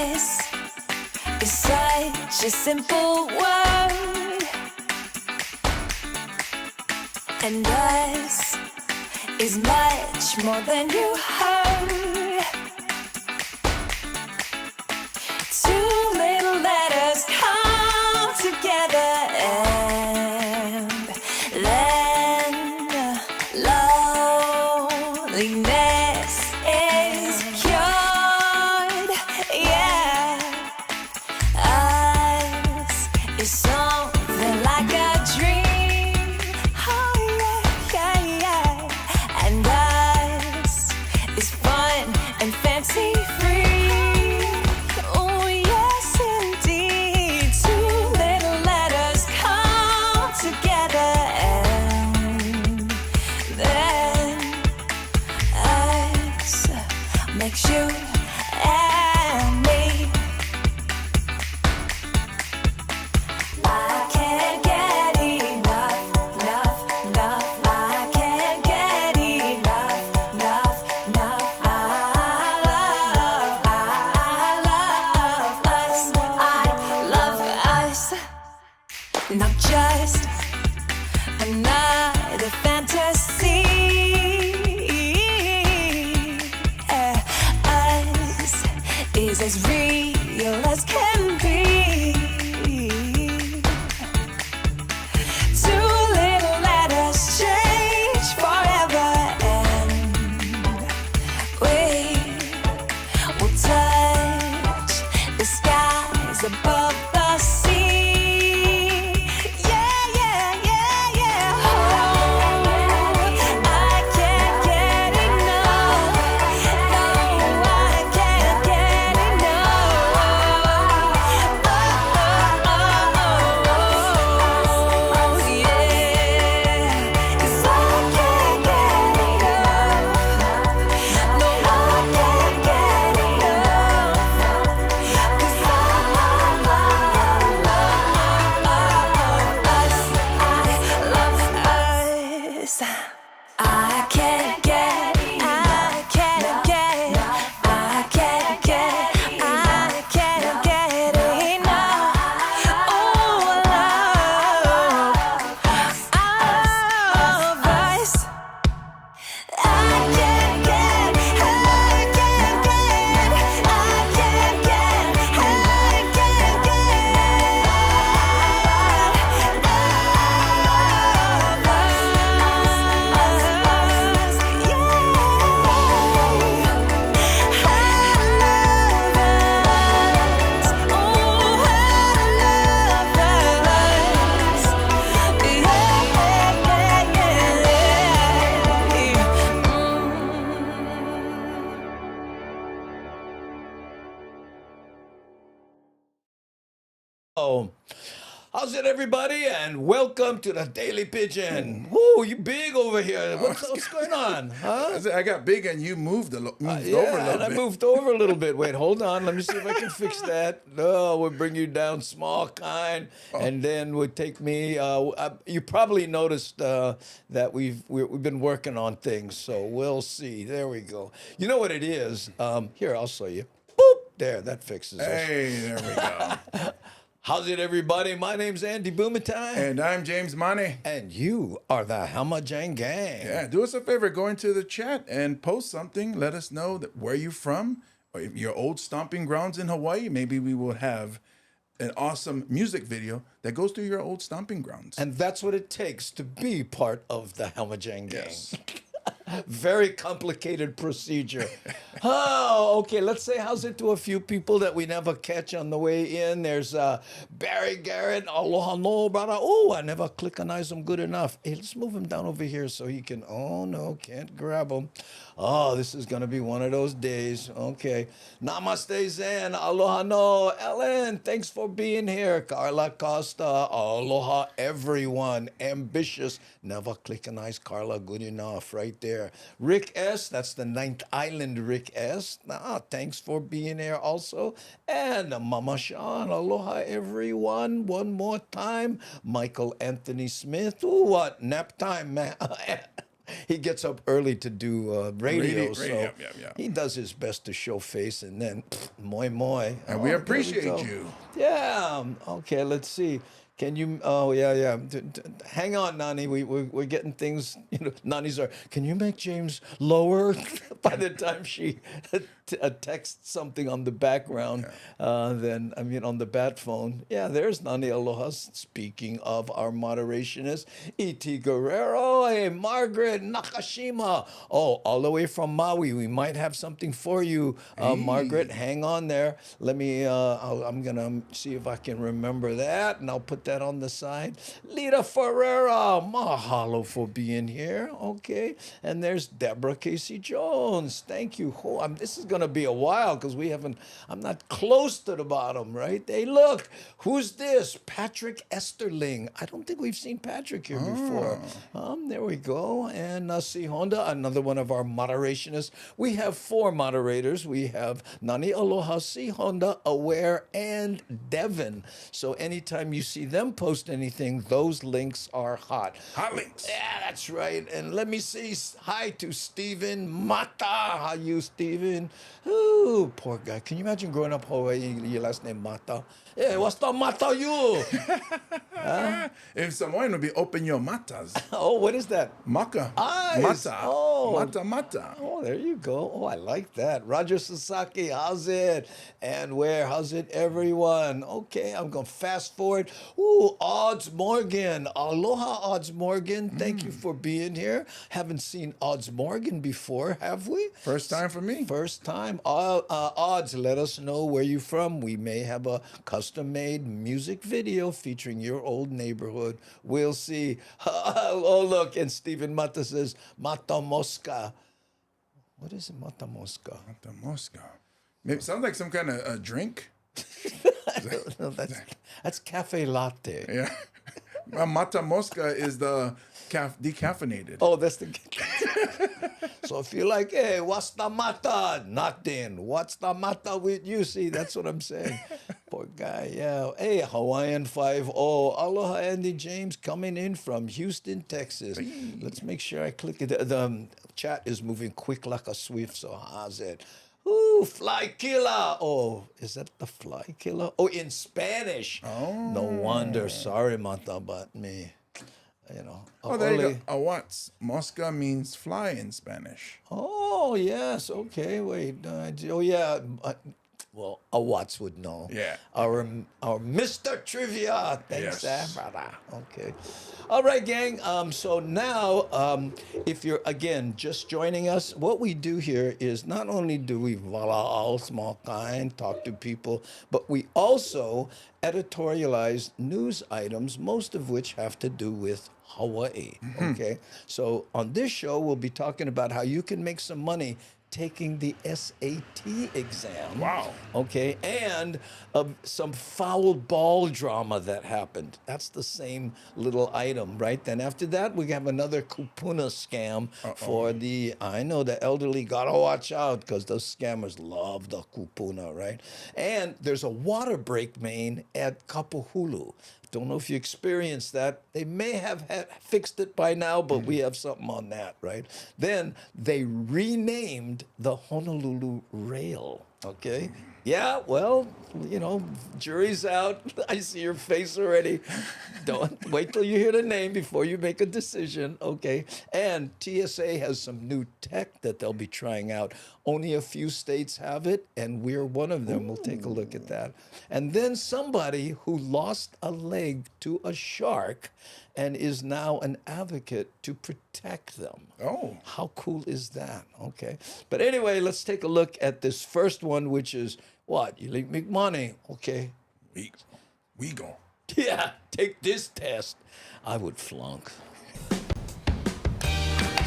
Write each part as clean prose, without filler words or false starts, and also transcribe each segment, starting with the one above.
Nice is such a simple word, and us is much more than you heard. Two little letters come together and then loneliness is cured. Yeah, us is something like a dream. Oh yeah, yeah, yeah. And us is fun and fancy free. Oh yes indeed. Two little letters come together and then us makes you and me. I can't get enough, enough, enough. I can't get enough, enough, enough. I love us. Not just another fantasy. Us is as real as can be. Two little letters change forever, and we will touch the skies above the sea. Yeah, yeah, yeah, yeah. Oh, I can't get enough. No, I can't get enough. Oh, yeah. 'Cause I can't get enough. No, I can't get enough. 'Cause I love us. I can't get enough. Oh, love us. I can't get Oh, how's it, everybody? And welcome to the Daily Pigeon. Woo, you big over here. What's going on? Huh? I got big and you moved over a Yeah, little and I bit. moved over a little bit. Wait, hold on. Let me see if I can fix that. No, we'll bring you down small kind, and then we'll take me. You probably noticed that we've been working on things, so we'll see. There we go. You know what it is? Here, I'll show you. Boop. There, that fixes us. Hey, there we go. How's it, everybody? My name's Andy Boomatai. And I'm James Money. And you are the Hamajang Gang. Yeah, do us a favor, go into the chat and post something. Let us know where you're from, or your old stomping grounds in Hawaii. Maybe we will have an awesome music video that goes through your old stomping grounds. And that's what it takes to be part of the Hamajang Gang. Yes. Very complicated procedure. Oh, okay. Let's say how's it to a few people that we never catch on the way in. There's Barry Garrett. Aloha no, brother. Oh, I never clickanize him good enough. Hey, let's move him down over here so he can. Oh, no, can't grab him. Oh, this is going to be one of those days. Okay. Namaste, Zen. Aloha no. Ellen, thanks for being here. Carla Costa. Aloha, everyone. Ambitious. Never clickanize Carla good enough right there. Rick S., that's the Ninth Island Rick S. Thanks for being here also. And Mama Sean, aloha everyone. One more time. Michael Anthony Smith. Ooh, what? Nap time, man. he gets up early to do radio, so yeah. he does his best to show face, and then moi moi. And we there appreciate go. you. Yeah. Okay. Let's see. Can you? Oh yeah. Hang on, Nani. We're getting things. Nani's are. Can you make James lower? By the time she texts something on the background, then on the bat phone. Yeah, there's Nani Aloha. Speaking of our moderationist, E.T. Guerrero, hey, Margaret Nakashima. Oh, all the way from Maui. We might have something for you, Margaret. Hang on there. Let me. I'm gonna see if I can remember that, and I'll put that on the side. Lita Ferreira, mahalo for being here. Okay, and there's Deborah Casey Jones. Thank you. This is gonna be a while because I'm not close to the bottom, right? Hey, look, who's this? Patrick Esterling. I don't think we've seen Patrick here before. There we go. And C Honda, another one of our moderationists. We have 4 moderators. We have Nani Aloha, C Honda, Aware, and Devin. So anytime you see them post anything, those links are hot. Hot links. Yeah, that's right. And let me say hi to Steven Mata. How you, Steven? Ooh, poor guy. Can you imagine growing up Hawaii, your last name Mata? Hey, what's the Mata you? If Samoan would be open your matas. Oh, what is that? Maka. Eyes. Mata. Oh. Mata. Oh, there you go. Oh, I like that. Roger Sasaki, how's it? And where? How's it, everyone? Okay, I'm going to fast forward. Ooh, Odds Morgan. Aloha, Odds Morgan. Thank you for being here. Haven't seen Odds Morgan before, have we? First time for me. First time. Odds, let us know where you're from. We may have a custom-made music video featuring your old neighborhood. We'll see. Oh, look, and Stephen Mata says, Mata Mosca. What is it, Mata Mosca? Mata Mosca. Maybe sounds like some kind of drink. No, that's cafe latte. Yeah. Mata Mosca is the decaffeinated. Oh, that's the. So if you're like, hey, what's the matter? Nothing. What's the matter with you? See, that's what I'm saying. Poor guy. Yeah. Hey, Hawaiian 5-0. Aloha, Andy James coming in from Houston, Texas. Let's make sure I click it. The chat is moving quick like a swift. So how's it? Ooh, fly killer. Oh, is that the fly killer? Oh, in Spanish. Oh. No wonder. Sorry, Mata, but me. Oh, there you go. Awats. Mosca means fly in Spanish. Oh, yes. Okay, wait. Yeah. Well, Awats would know. Yeah. Our Mr. Trivia. Thanks, Yes. brother. Okay. All right, gang. So now, if you're, again, just joining us, what we do here is not only do we all small kind, talk to people, but we also editorialize news items, most of which have to do with Hawaii. Okay. So on this show, we'll be talking about how you can make some money taking the SAT exam. Wow. Okay, and some foul ball drama that happened. That's the same little item, right? Then after that, we have another kupuna scam for the, I know the elderly gotta watch out because those scammers love the kupuna, right? And there's a water break main at Kapuhulu. Don't know if you experienced that. They may have fixed it by now, but we have something on that, right? Then they renamed the Honolulu Rail, okay? Yeah, well, jury's out. I see your face already. Don't wait till you hear the name before you make a decision, okay? And TSA has some new tech that they'll be trying out. Only a few states have it, and we're one of them. We'll take a look at that. And then somebody who lost a leg to a shark and is now an advocate to protect them. Oh. How cool is that? Okay. But anyway, let's take a look at this first one, which is what? You make money. Okay. We go. Yeah, take this test. I would flunk.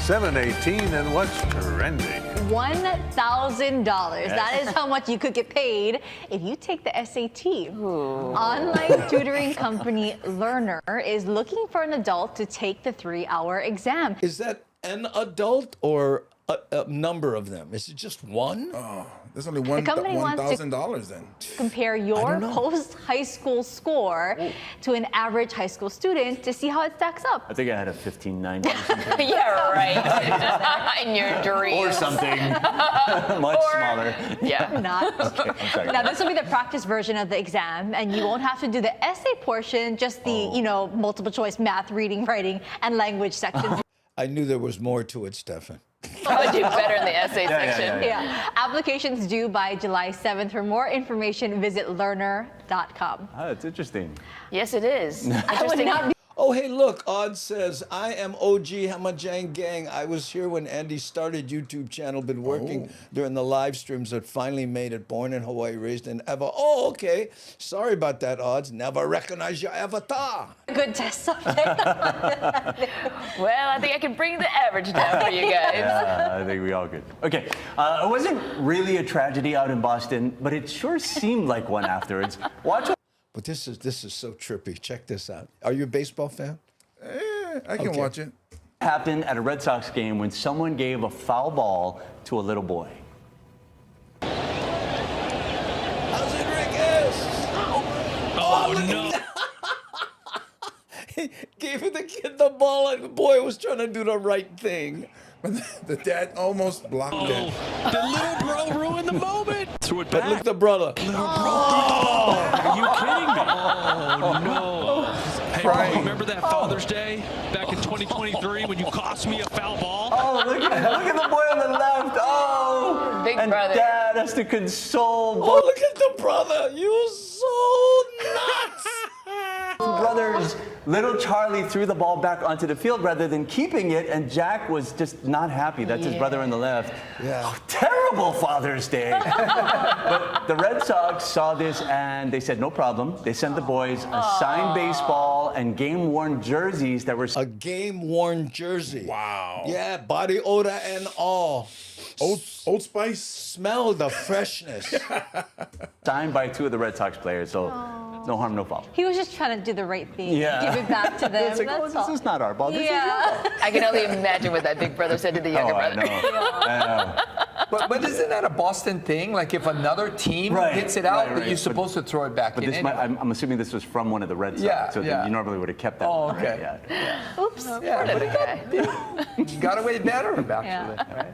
7:18 and what's trending? $1,000. That is how much you could get paid if you take the SAT. Online tutoring company Learner is looking for an adult to take the 3-hour exam. Is that an adult or a number of them. Is it just one? There's only company wants to- $1,000 then. Compare your know. post-high school score to an average high school student to see how it stacks up. I think I had a 1590 or something. Yeah, right. In your dreams. Or something much smaller. Yeah. Not. I'm sorry. Now, this will be the practice version of the exam, and you won't have to do the essay portion, just the, multiple choice math, reading, writing, and language sections. I knew there was more to it, Stefan. I do better in the essay section. Yeah. Applications due by July 7th. For more information, visit learner.com. Oh, it's interesting. Yes, it is. I would Interesting. not be Oh, hey, look, Odd says, I am OG Hamajang Gang. I was here when Andy started YouTube channel, been working during the live streams that finally made it. Born in Hawaii, raised in Eva. Oh, okay. Sorry about that, Odds. Never recognize your avatar. a good test subject. Well, I think I can bring the average down for you guys. Yeah, I think we all could. Okay, it wasn't really a tragedy out in Boston, but it sure seemed like one afterwards. Watch what But this is so trippy. Check this out. Are you a baseball fan? I can Okay. watch it. happened at a Red Sox game when someone gave a foul ball to a little boy. How's Enriquez? Oh no. He gave the kid the ball, and the boy was trying to do the right thing. The dad almost blocked it. The little bro ruined the moment. Threw it But back. look at the brother. Are you kidding me? Oh no. Hey, Crying. remember that Father's Day back in 2023 when you cost me a foul ball? Oh, look at the boy on the left. Oh, Big and brother. Dad has to console Oh, both look at the brother. You so nuts. brothers. Little Charlie threw the ball back onto the field rather than keeping it, and Jack was just not happy. That's his brother on the left. Yeah. Oh, terrible Father's Day. But the Red Sox saw this and they said, no problem. They sent the boys a signed baseball and game-worn jerseys that were A game-worn jersey. Wow. Yeah, body odor and all. Old Spice. Smell the freshness. signed by two of the Red Sox players, so no harm, no foul. He was just trying to do the right thing. Yeah. Give it back to them. It's like, That's oh, all. this is not our ball. This is your Yeah. ball. I can only imagine what that big brother said to the younger Oh, I brother. know. But isn't that a Boston thing? Like if another team Right, hits it out, right, that right. you're supposed to throw it back But in this anyway. I'm assuming this was from one of the Red Sox, Yeah, so yeah. you normally would have kept that. Oh, one, right? okay. Yeah. Oops. Yeah, but it got away better, actually. Yeah. Right?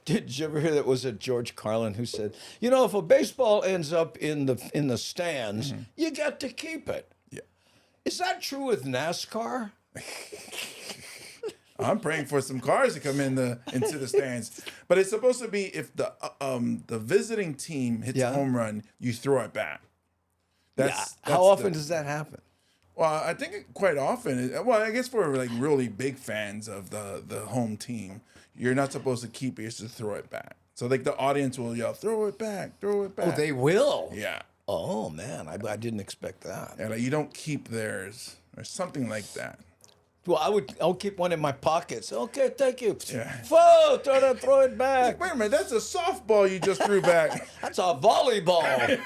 Did you ever hear that was it George Carlin who said, you know, if a baseball ends up in the stands, you get to keep it. Yeah. Is that true with NASCAR? I'm praying for some cars to come into the stands, but it's supposed to be if the visiting team hits Yeah. a home run, you throw it back. That's How often does that happen? Well, I think quite often. Well, I guess for like really big fans of the home team, you're not supposed to keep it; you're supposed to throw it back. So like the audience will yell, "Throw it back! Throw it back!" Oh, they will. Yeah, Oh man, I didn't expect that. and like, you don't keep theirs or something like that. Well, I'll keep one in my pockets. Okay, thank you. Yeah. Whoa, throw it back. Wait a minute, that's a softball you just threw back. That's a volleyball.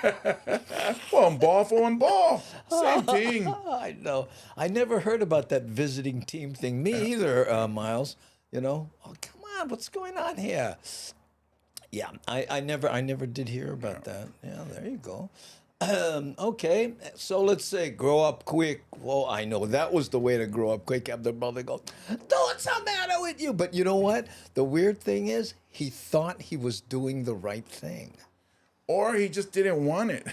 One ball for one ball. Same thing. I know. I never heard about that visiting team thing. Me either, Miles. You know. Oh, come on, what's going on here? Yeah, I never did hear about that. Yeah, there you go. Okay, so let's say grow up quick. Well, I know that was the way to grow up quick. Have the brother go, what's the matter with you? But you know what? The weird thing is, he thought he was doing the right thing. Or he just didn't want it.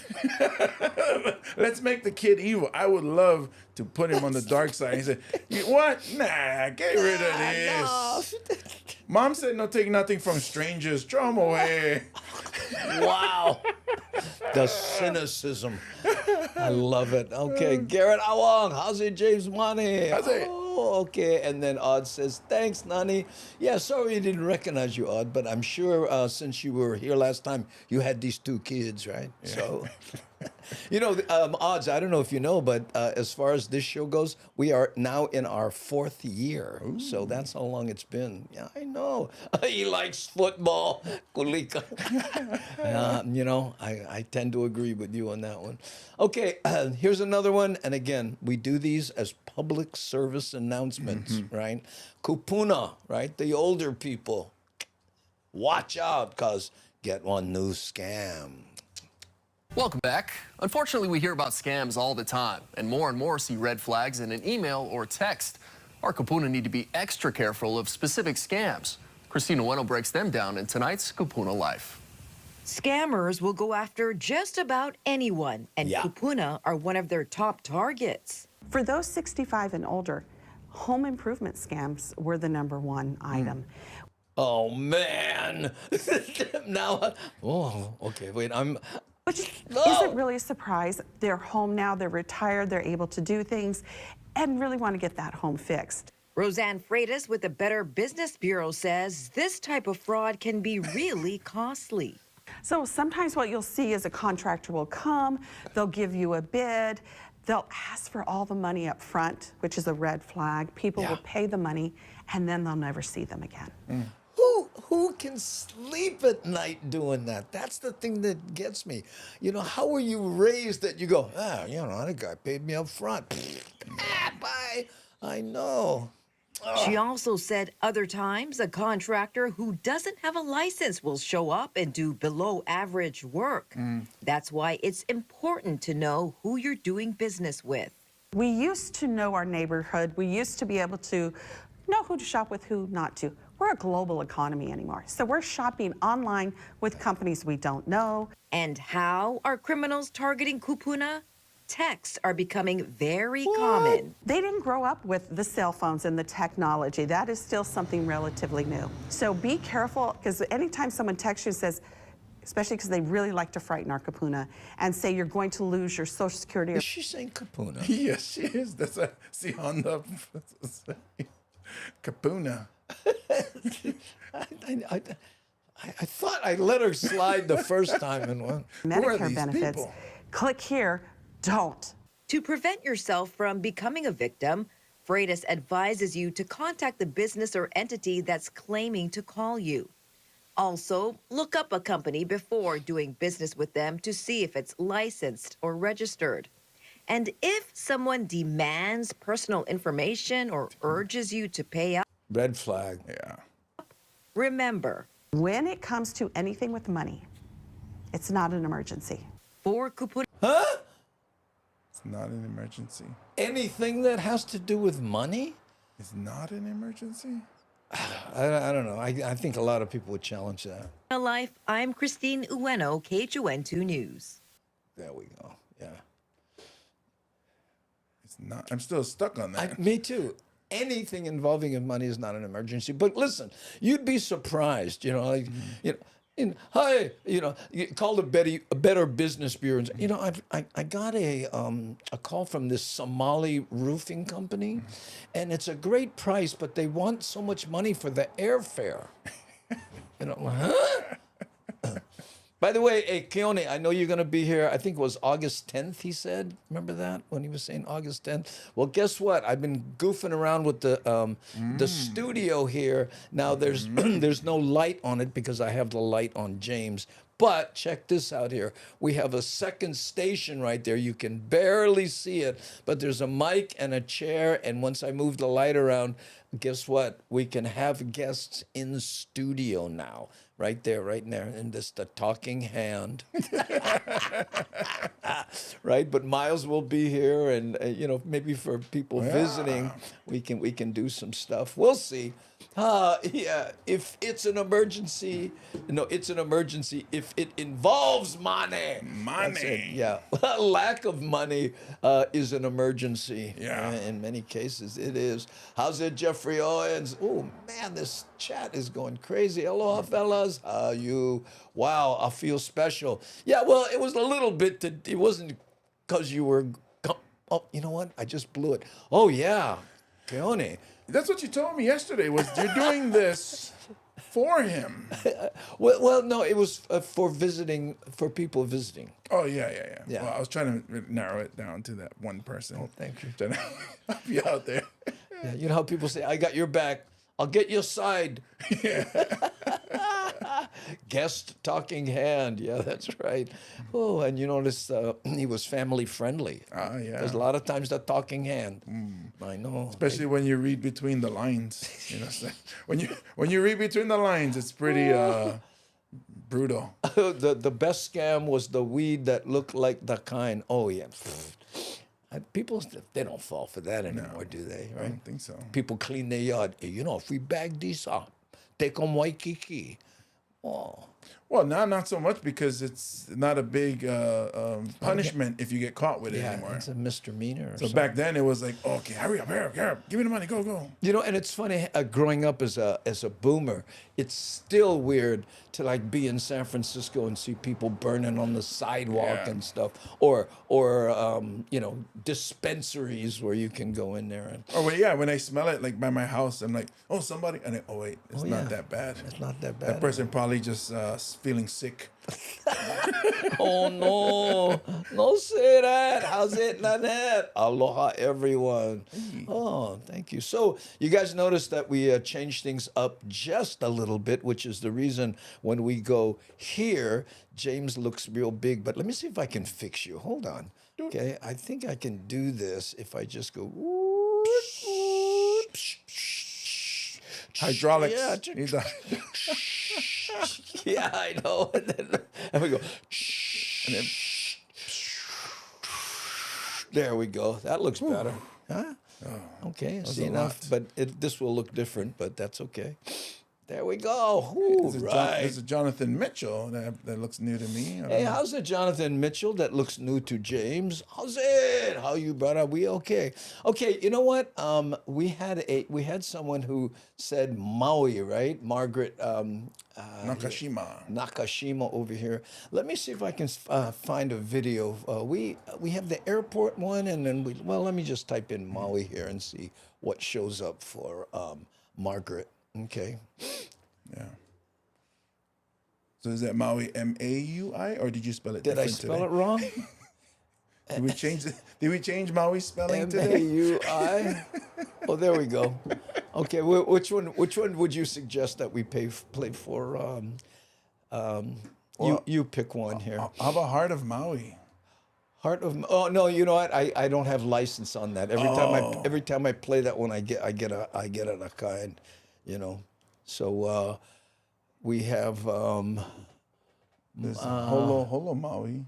Let's make the kid evil. I would love to put him on the dark side. He said, what? Nah, get rid of this. Mom said no take nothing from strangers. Throw them away. Wow. The cynicism. I love it. Okay, Garrett Awang. How's it, James Money? How's it? Oh, okay. And then Odd says, thanks, Nani. Yeah, sorry we didn't recognize you, Odd, but I'm sure since you were here last time, you had these two kids, right? Yeah. So, you know, Odds, I don't know if you know, but as far as this show goes, we are now in our 4th year. Ooh. So that's how long it's been. Yeah, I know. He likes football. Kulika. You know, I tend to agree with you on that one. Okay, here's another one. And again, we do these as public service announcements, right? Kupuna, right? The older people. watch out, because get one new scam. Welcome back. Unfortunately, we hear about scams all the time, and more see red flags in an email or text. Our Kapuna need to be extra careful of specific scams. Christina Ueno breaks them down in tonight's Kapuna Life. Scammers will go after just about anyone, and Yeah. kupuna are one of their top targets. For those 65 and older, home improvement scams were the #1 item. Oh, man. Now, oh, okay, wait, Which No. isn't really a surprise. They're home now, they're retired, they're able to do things, and really want to get that home fixed. Roseanne Freitas with the Better Business Bureau says this type of fraud can be really costly. So sometimes what you'll see is a contractor will come, they'll give you a bid, they'll ask for all the money up front, which is a red flag. People will pay the money, and then they'll never see them again. Who can sleep at night doing that? That's the thing that gets me. You know, how were you raised that you go, that guy paid me up front. Bye. I know. She also said other times a contractor who doesn't have a license will show up and do below average work. That's why it's important to know who you're doing business with. We used to know our neighborhood. We used to be able to know who to shop with, who not to. We're a global economy anymore. So we're shopping online with companies we don't know. And how are criminals targeting kupuna? Texts are becoming very common. They didn't grow up with the cell phones and the technology. That is still something relatively new. So be careful, because anytime someone texts you and says, especially because they really like to frighten our kapuna, and say you're going to lose your Social Security. Is she saying kapuna? Yes, she is. That's a see on the kapuna. I thought I let her slide the first time and went. Medicare benefits. people? Click here. Don't. To prevent yourself from becoming a victim, Freitas advises you to contact the business or entity that's claiming to call you. Also, look up a company before doing business with them to see if it's licensed or registered. And if someone demands personal information or urges you to pay up, Red flag. Yeah. remember, When it comes to anything with money, it's not an emergency. for kupuna It's not an emergency. Anything that has to do with money? It's not an emergency? I don't know. I think a lot of people would challenge that. Life, I'm Christine Ueno, KHON2 News. There we go. Yeah. It's not. I'm still stuck on that. Me too. Anything involving in money is not an emergency. But listen, you'd be surprised, hi, you call the Better Business Bureau and say, I got a call from this Somali roofing company, and it's a great price, but they want so much money for the airfare. Huh? By the way, Keone, I know you're going to be here. I think it was August 10th, he said. Remember that when he was saying August 10th? Well, guess what? I've been goofing around with the studio here. Now, there's there's no light on it because I have the light on James. But check this out here. We have a second station right there. You can barely see it, but there's a mic and a chair. And once I move the light around, guess what? We can have guests in the studio now. Right there, and this the talking hand, right? But Miles will be here, and maybe for people visiting, we can do some stuff. We'll see. Yeah, if it's an emergency, it's an emergency if it involves money. That's it. Yeah, lack of money is an emergency. Yeah, in many cases it is. How's it, Jeffrey Owens? Oh man, this chat is going crazy. Aloha, fellas. How you? Wow, I feel special. Yeah, well, it was a little bit. It wasn't because you were. Oh, you know what? I just blew it. Oh yeah, Keone. That's what you told me yesterday. Was you're doing this for him? Well, no, it was for people visiting. Oh yeah. Well, I was trying to narrow it down to that one person. Oh, thank you. Trying to help you out there. Yeah, you know how people say, "I got your back. I'll get your side." Guest talking hand. Yeah, that's right. Oh, and you notice he was family friendly. Ah, yeah. There's a lot of times the talking hand. I know. Especially when you read between the lines. You know, so when you read between the lines, it's pretty brutal. The best scam was the weed that looked like the kind. Oh yeah. People, they don't fall for that anymore, do they? Right? I don't think so. People clean their yard. Hey, you know, if we bag these up, take them Waikiki. Oh. Well, now not so much because it's not a big punishment if you get caught with it Yeah, anymore. it's a misdemeanor. Or So back then it was like, okay, hurry up, give me the money, go. You know, and it's funny, growing up as a boomer, it's still weird to like be in San Francisco and see people burning on the sidewalk Yeah. and stuff, or you know, dispensaries where you can go in there and. Oh, well, yeah, when I smell it like by my house, I'm like, oh, somebody, and then, oh wait, it's not that bad. It's not that bad. That person probably just feeling sick. Oh no, don't say that. How's it, Nanette? Aloha, everyone. Oh, thank you. So you guys noticed that we changed things up just a little bit, which is the reason when we go here, James looks real big. But let me see if I can fix you. Hold on. Okay, I think I can do this if I just go. Hydraulics. Yeah. He's a- Yeah, I know. And we go. And then, there we go. That looks better. Huh? Okay, see a enough. lot. But this will look different, but that's okay. There we go. Ooh, right. There's a Jonathan Mitchell that looks new to me. I don't Hey, know. how's it, Jonathan Mitchell? That looks new to James. How's it? How you, brother? We okay? Okay. You know what? We had someone who said Maui, right? Margaret Nakashima over here. Let me see if I can find a video. We have the airport one, and then let me just type in Maui here and see what shows up for Margaret. Okay. Yeah. So is that Maui Maui, or did you spell it? Did I different spell today? it wrong? Did we change Maui's spelling today? Maui. Oh, there we go. Okay, which one would you suggest that we play for? You pick one here. How about Heart of Maui? Heart of no, you know what? I don't have license on that. Every time I play that one, I get a kind, you know. So we have There's Holo Maui.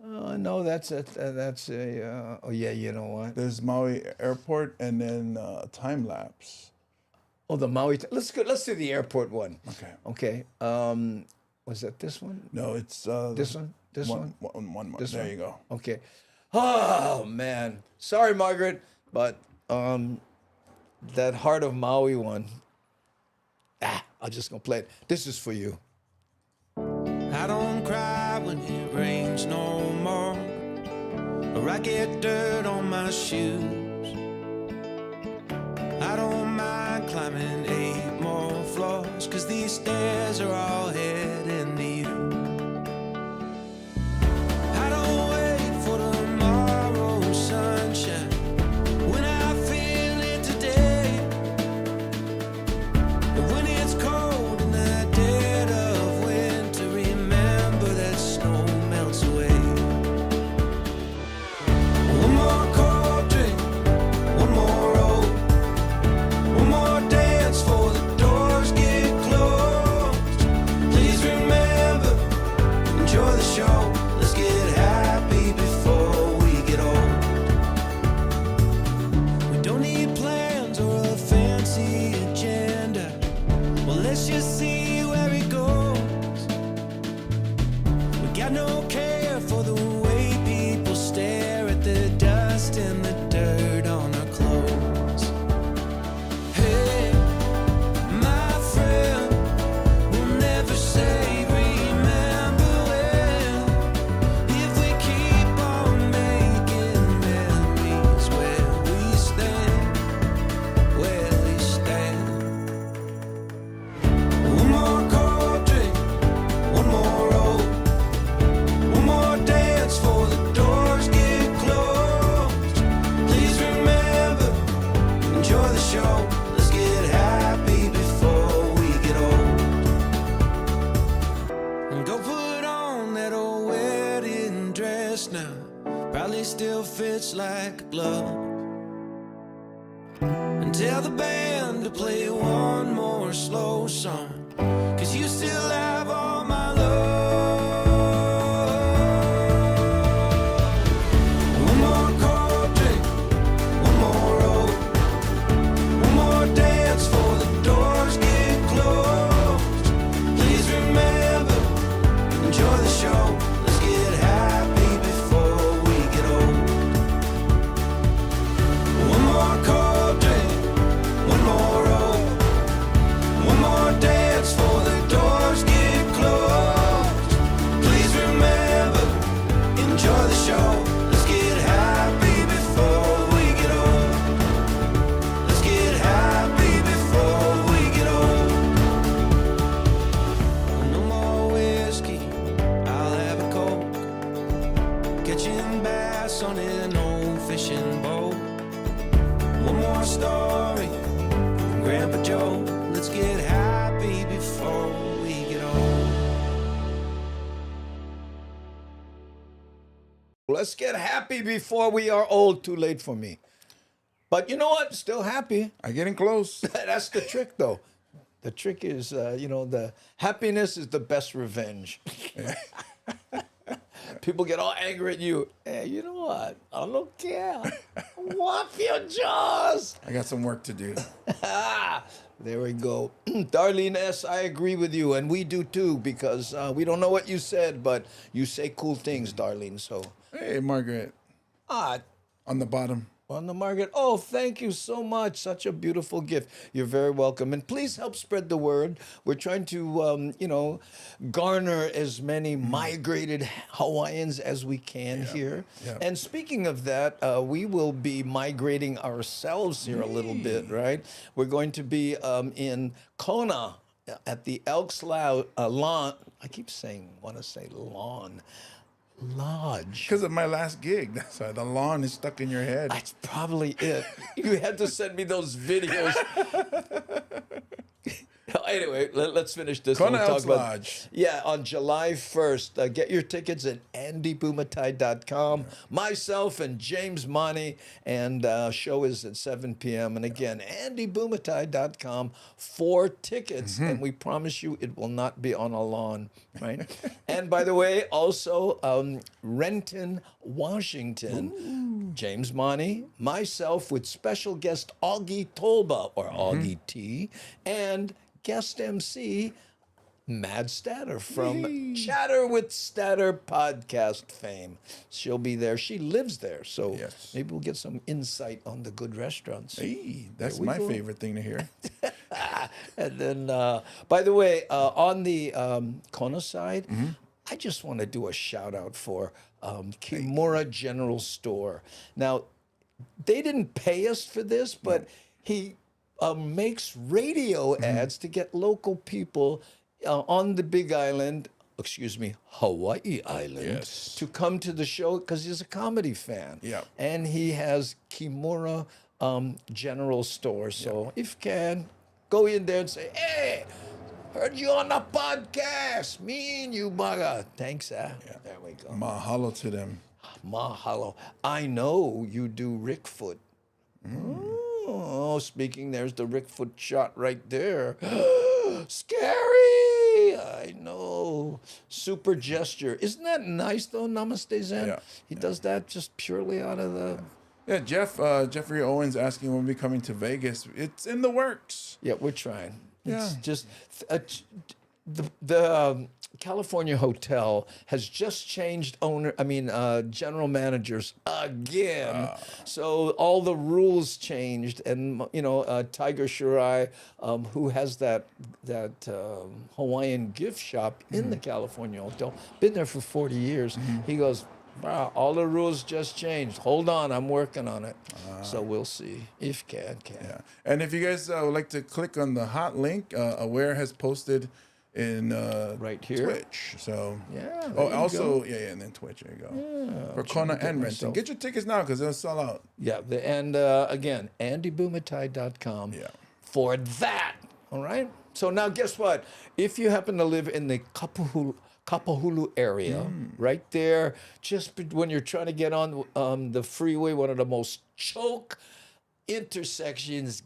no, that's a oh yeah, you know what? There's Maui Airport and then time lapse. Oh, the Maui. Let's do the airport one. Okay. Okay. Was that this one? No, it's This one? This one? One more. This There one? you go. Okay. Oh man, sorry, Margaret, but that Heart of Maui one. I'm just gonna play it. This is for you. I don't cry when it rains no more, or I get dirt on my shoes. I don't mind climbing 8 more floors, 'cause these stairs are all heading to you. I don't wait for tomorrow's sunshine when I feel it today. And when it's cold in the dead of winter, remember that snow melts away. One more cold drink, one more roll, one more dance for the doors get closed. Please remember, enjoy the show. Let's get happy before we get old. We don't need plans or a fancy agenda. Well, let's just see where it goes. We got no care for the way people stare at the dust and the dirt on our clothes. Hey, my friend, we'll never say remember when, if we keep on making memories where we stand, where we stand. One more cold drink, one more roll, one more dance dress now probably still fits like a glove. And tell the band to play one more slow song, 'cause you still have all my love. One more cold drink, one more roll, one more dance before the doors get closed. Please remember, enjoy the show. Let's get happy before we get old. One more cold drink, one more roll, one more dance before the doors get closed. Please remember, enjoy the show. Let's get happy before we get old. Let's get happy before we get old. No more whiskey, I'll have a Coke. Catching bass on an old fishing boat. One more story from Grandpa Joe. Let's get happy before we get old. Let's get happy before we are old. Too late for me. But you know what? Still happy. I'm getting close. That's the trick, though. The trick is, the happiness is the best revenge. People get all angry at you. Hey, you know what? I don't care. Whop your jaws. I got some work to do. There we go. Darlene S., I agree with you, and we do too, because we don't know what you said, but you say cool things, Darlene, so. Hey, Margaret. On the bottom. On the Margaret. Oh, thank you so much. Such a beautiful gift. You're very welcome. And please help spread the word. We're trying to, garner as many migrated Hawaiians as we can here. Yeah. And speaking of that, we will be migrating ourselves here a little bit, right? We're going to be in Kona at the Elks Lawn. I keep want to say lawn. Lodge. Because of my last gig. That's why the lawn is stuck in your head. That's probably it. You had to send me those videos. Anyway, let's finish this. Kona Elks Lodge. Yeah, on July 1st. Get your tickets at andybumatai.com. Myself and James Monty, and show is at 7 p.m. And again, andybumatai.com for tickets. And we promise you it will not be on a lawn, right? And by the way, also Renton, Washington. James Monty, myself with special guest Augie Tolba, or Augie T, and guest MC Mad Statter from Chatter with Statter podcast fame. She'll be there. She lives there, so maybe we'll get some insight on the good restaurants. Hey, that's my favorite thing to hear. And then, by the way, on the Kona side, I just want to do a shout out for Kimura General Store. Now, they didn't pay us for this, but he makes radio ads to get local people on the Big Island, Hawaii Island, to come to the show because he's a comedy fan. Yeah. And he has Kimura General Store. So if you can, go in there and say, hey, heard you on the podcast. Me and you, Baga. Thanks, There we go. Mahalo to them. Mahalo. I know you do Rick Foot. Oh, speaking, there's the Rick Foot shot right there. Scary! I know. Super gesture. Isn't that nice, though, Namaste Zen? Yeah. He does that just purely out of the... Yeah, Jeffrey Owens asking when we'll be coming to Vegas. It's in the works. Yeah, we're trying. It's Yeah. just... the California Hotel has just changed general managers again. So all the rules changed, and Tiger Shirai, who has that Hawaiian gift shop in the California Hotel, been there for 40 years. He goes, wow, all the rules just changed. Hold on, I'm working on it. So we'll see if can. Yeah. And if you guys would like to click on the hot link, Aware has posted in right here, Twitch. So yeah. And then Twitch. There you go. For Kona and Renton. Get your tickets now because they'll sell out. Yeah, and again, andybumatai.com for that. All right. So now, guess what? If you happen to live in the Kapahulu area, right there, when you're trying to get on the freeway, one of the most choke intersections.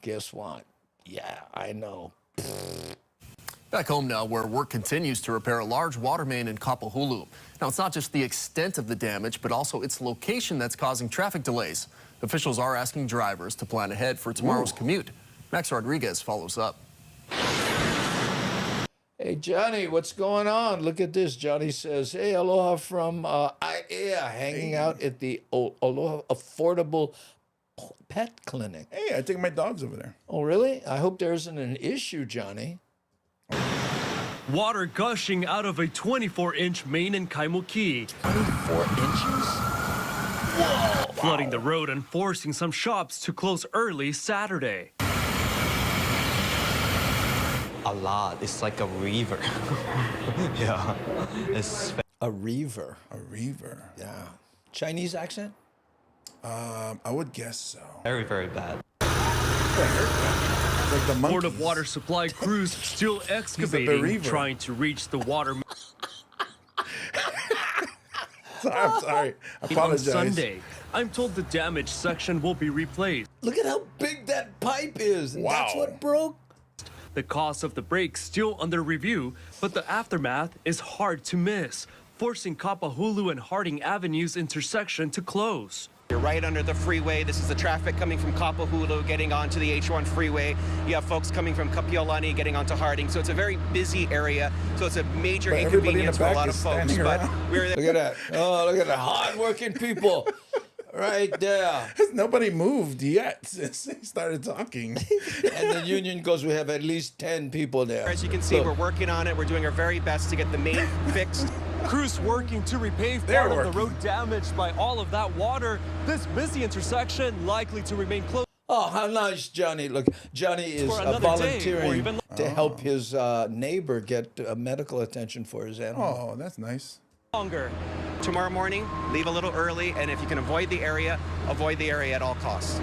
Guess what? Yeah, I know. Back home now, where work continues to repair a large water main in Kapahulu. Now, it's not just the extent of the damage, but also its location that's causing traffic delays. Officials are asking drivers to plan ahead for tomorrow's commute. Max Rodriguez follows up. Hey, Johnny, what's going on? Look at this. Johnny says, hey, aloha from IAEA, hanging out at the Aloha Affordable Pet Clinic. Hey, I take my dogs over there. Oh, really? I hope there isn't an issue, Johnny. Water gushing out of a 24-inch main in Kaimuki. 24 inches? Whoa! Flooding the road and forcing some shops to close early Saturday. A lot. It's like a river. Yeah. It's a river. A river. Yeah. Chinese accent? I would guess so. very, very bad. Like the Board of Water Supply crews still excavating, trying to reach the water. I'm sorry. I apologize. On Sunday, I'm told the damaged section will be replaced. Look at how big that pipe is. Wow. That's what broke. The cost of the break still under review, but the aftermath is hard to miss, forcing Kapahulu and Harding Avenue's intersection to close. You're right under the freeway. This is the traffic coming from Kapahulu getting onto the H1 freeway. You have folks coming from Kapiolani getting onto Harding. So it's a very busy area. So it's a major inconvenience for a lot of folks. But we're Look at that. Oh, look at the hardworking people. Right there. Nobody moved yet since he started talking. And the union goes, we have at least 10 people there. As you can see, we're working on it. We're doing our very best to get the main fixed. Crews working to repave part of the road damaged by all of that water. This busy intersection likely to remain closed. Oh, how nice, Johnny. Look, Johnny is volunteering to help his neighbor get medical attention for his animal. Oh, that's nice. Longer. Tomorrow morning, leave a little early, and if you can avoid the area at all costs.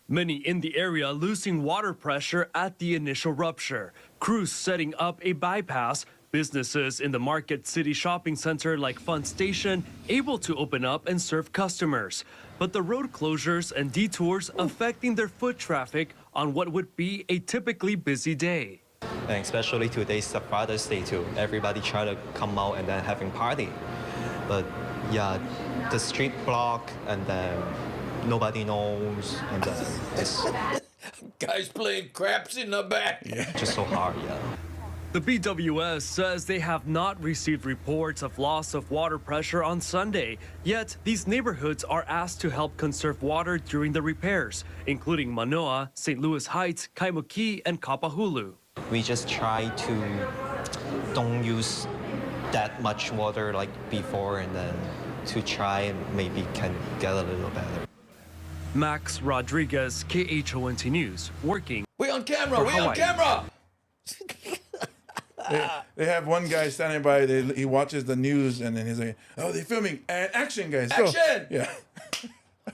Many in the area losing water pressure at the initial rupture. Crews setting up a bypass. Businesses in the Market City shopping center like Fun Station able to open up and serve customers. But the road closures and detours affecting their foot traffic on what would be a typically busy day. And especially today's the Father's Day too. Everybody try to come out and then having party. But yeah, the street block and then nobody knows and then it's guys playing craps in the back. Yeah. Just so hard, yeah. The BWS says they have not received reports of loss of water pressure on Sunday, yet these neighborhoods are asked to help conserve water during the repairs, including Manoa, St. Louis Heights, Kaimuki, and Kapahulu. We just try to don't use that much water like before and then to try and maybe can get a little better. Max Rodriguez, KHONT News, working. We on camera, we on camera! They have one guy standing by, he watches the news and then he's like, oh, they're filming. And action, guys. Go. Action! Yeah.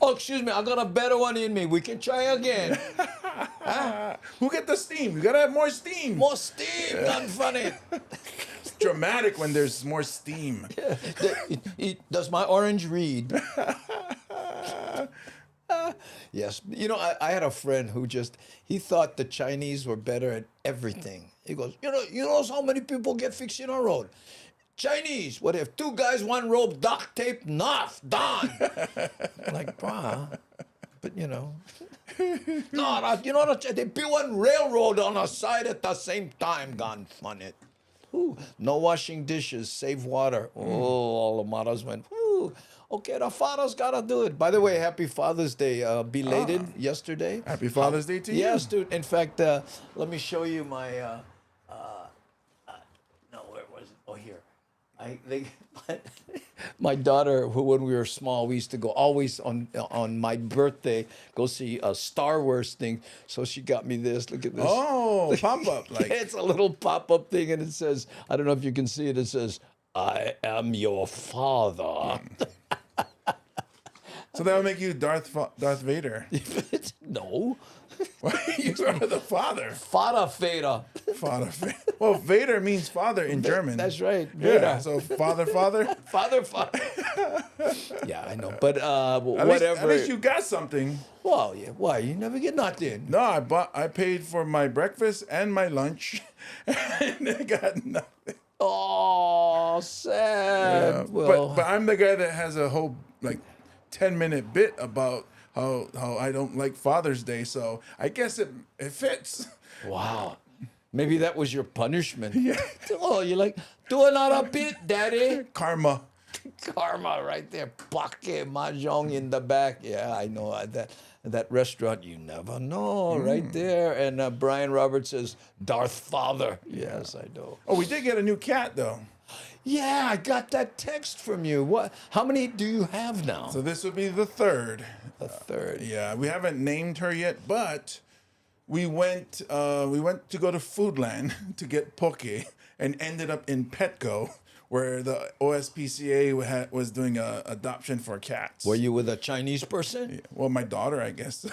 Oh, excuse me, I got a better one in me. We can try again. Who get the steam? You gotta have more steam. More steam, not funny. It's dramatic when there's more steam. Does my orange read? Yes. You know, I had a friend who he thought the Chinese were better at everything. He goes, you know how many people get fixing a road? Chinese, what if 2 guys, 1 rope, duct tape, knife, done. Like, brah. But no, they built 1 railroad on a side at the same time. Gone fun it. Ooh, no washing dishes, save water. Oh, all the mothers went, ooh. Okay, the fathers gotta do it. By the way, happy Father's Day, belated yesterday. Happy Father's Day to you. Yes, dude. In fact, let me show you my. No, where was it? Oh, here. My daughter, who when we were small, we used to go always on my birthday go see a Star Wars thing. So she got me this. Look at this. Oh, pop up like it's a little pop up thing, and it says, I don't know if you can see it. It says, "I am your father." So that would make you Darth Vader. No. You are the father. Vater Vader. Father. Well, Vader means father in German. That's right. Yeah. Vader. So father. Father. Yeah, I know. But At whatever. least you got something. Well, yeah. Why? You never get nothing. No, I paid for my breakfast and my lunch, and I got nothing. Oh, sad. Yeah. Well, But I'm the guy that has a whole 10-minute bit about how I don't like Father's Day, so I guess it fits. wow. Maybe that was your punishment. Yeah. Oh, you're like, do another bit, Daddy. Karma. Karma right there. Pake mahjong in the back. Yeah, I know that restaurant. You never know, right there. And Brian Roberts says, Darth Father. Yes, I know. Oh, we did get a new cat though. Yeah, I got that text from you. What? How many do you have now? So this would be the third. The third. Yeah, we haven't named her yet, but we went to go to Foodland to get poke and ended up in Petco, where the OSPCA was doing a adoption for cats. Were you with a Chinese person? Yeah, well, my daughter, I guess.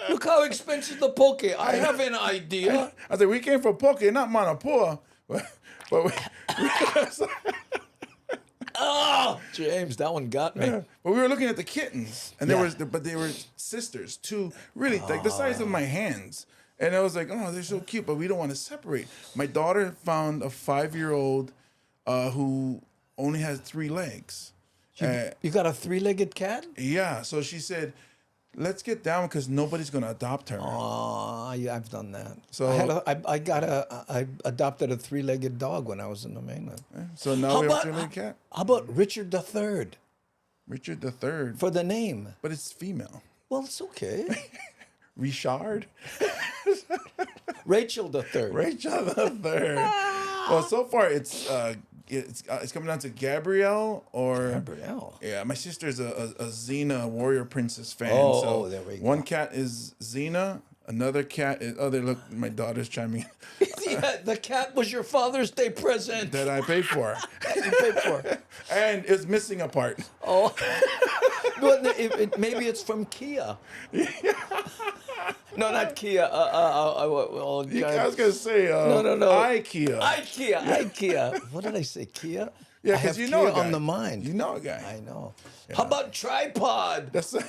Look how expensive the poke. I have an idea. I said, we came for poke, not Manapur. But oh, James, that one got me. But we were looking at the kittens, and they were sisters, two really like the size of my hands. And I was like, oh, they're so cute, but we don't want to separate. My daughter found a 5-year-old who only has 3 legs. You got a 3-legged cat? Yeah. So she said, let's get down because nobody's going to adopt her. Oh, yeah, I've done that. So I adopted a 3-legged dog when I was in the mainland. So now we have a 3-legged cat. How about Richard III? Richard III. For the name. But it's female. Well, it's okay. Richard. Rachel III. Rachel III. Well, so far it's coming down to Gabrielle or Gabrielle. Yeah, my sister's a Xena Warrior Princess fan. Oh, there we go. One cat is Xena. Another cat is look, my daughter's chiming in. Yeah, the cat was your Father's Day present that I paid for. You paid for. And it's missing a part. Oh, well, maybe it's from Kia. No, not Kia. I was gonna say no. IKEA. IKEA. What did I say? Kia. Yeah, I have because you know Kia a guy. on the mind. You know a guy. I know. Yeah. How about tripod? That's a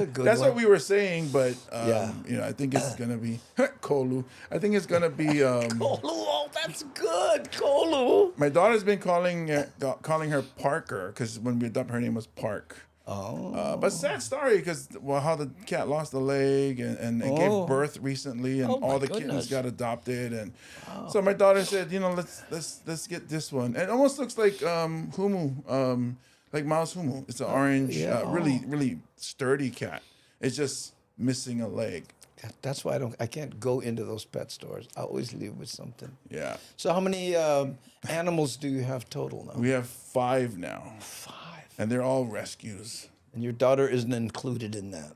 good That's what we were saying, but Yeah. I think it's gonna be Kolu. I think it's gonna be Kolu. Oh, that's good, Kolu. My daughter's been calling her Parker because when we adopted her name was Park. Oh. But sad story because how the cat lost a leg and gave birth recently and all the kittens got adopted and so my daughter said, let's get this one. It almost looks like Humu, like Mouse Humu. It's an orange, really sturdy cat. It's just missing a leg. That's why I can't go into those pet stores. I always leave with something. Yeah. So how many animals do you have total now? We have 5 now. 5. And they're all rescues. And your daughter isn't included in that?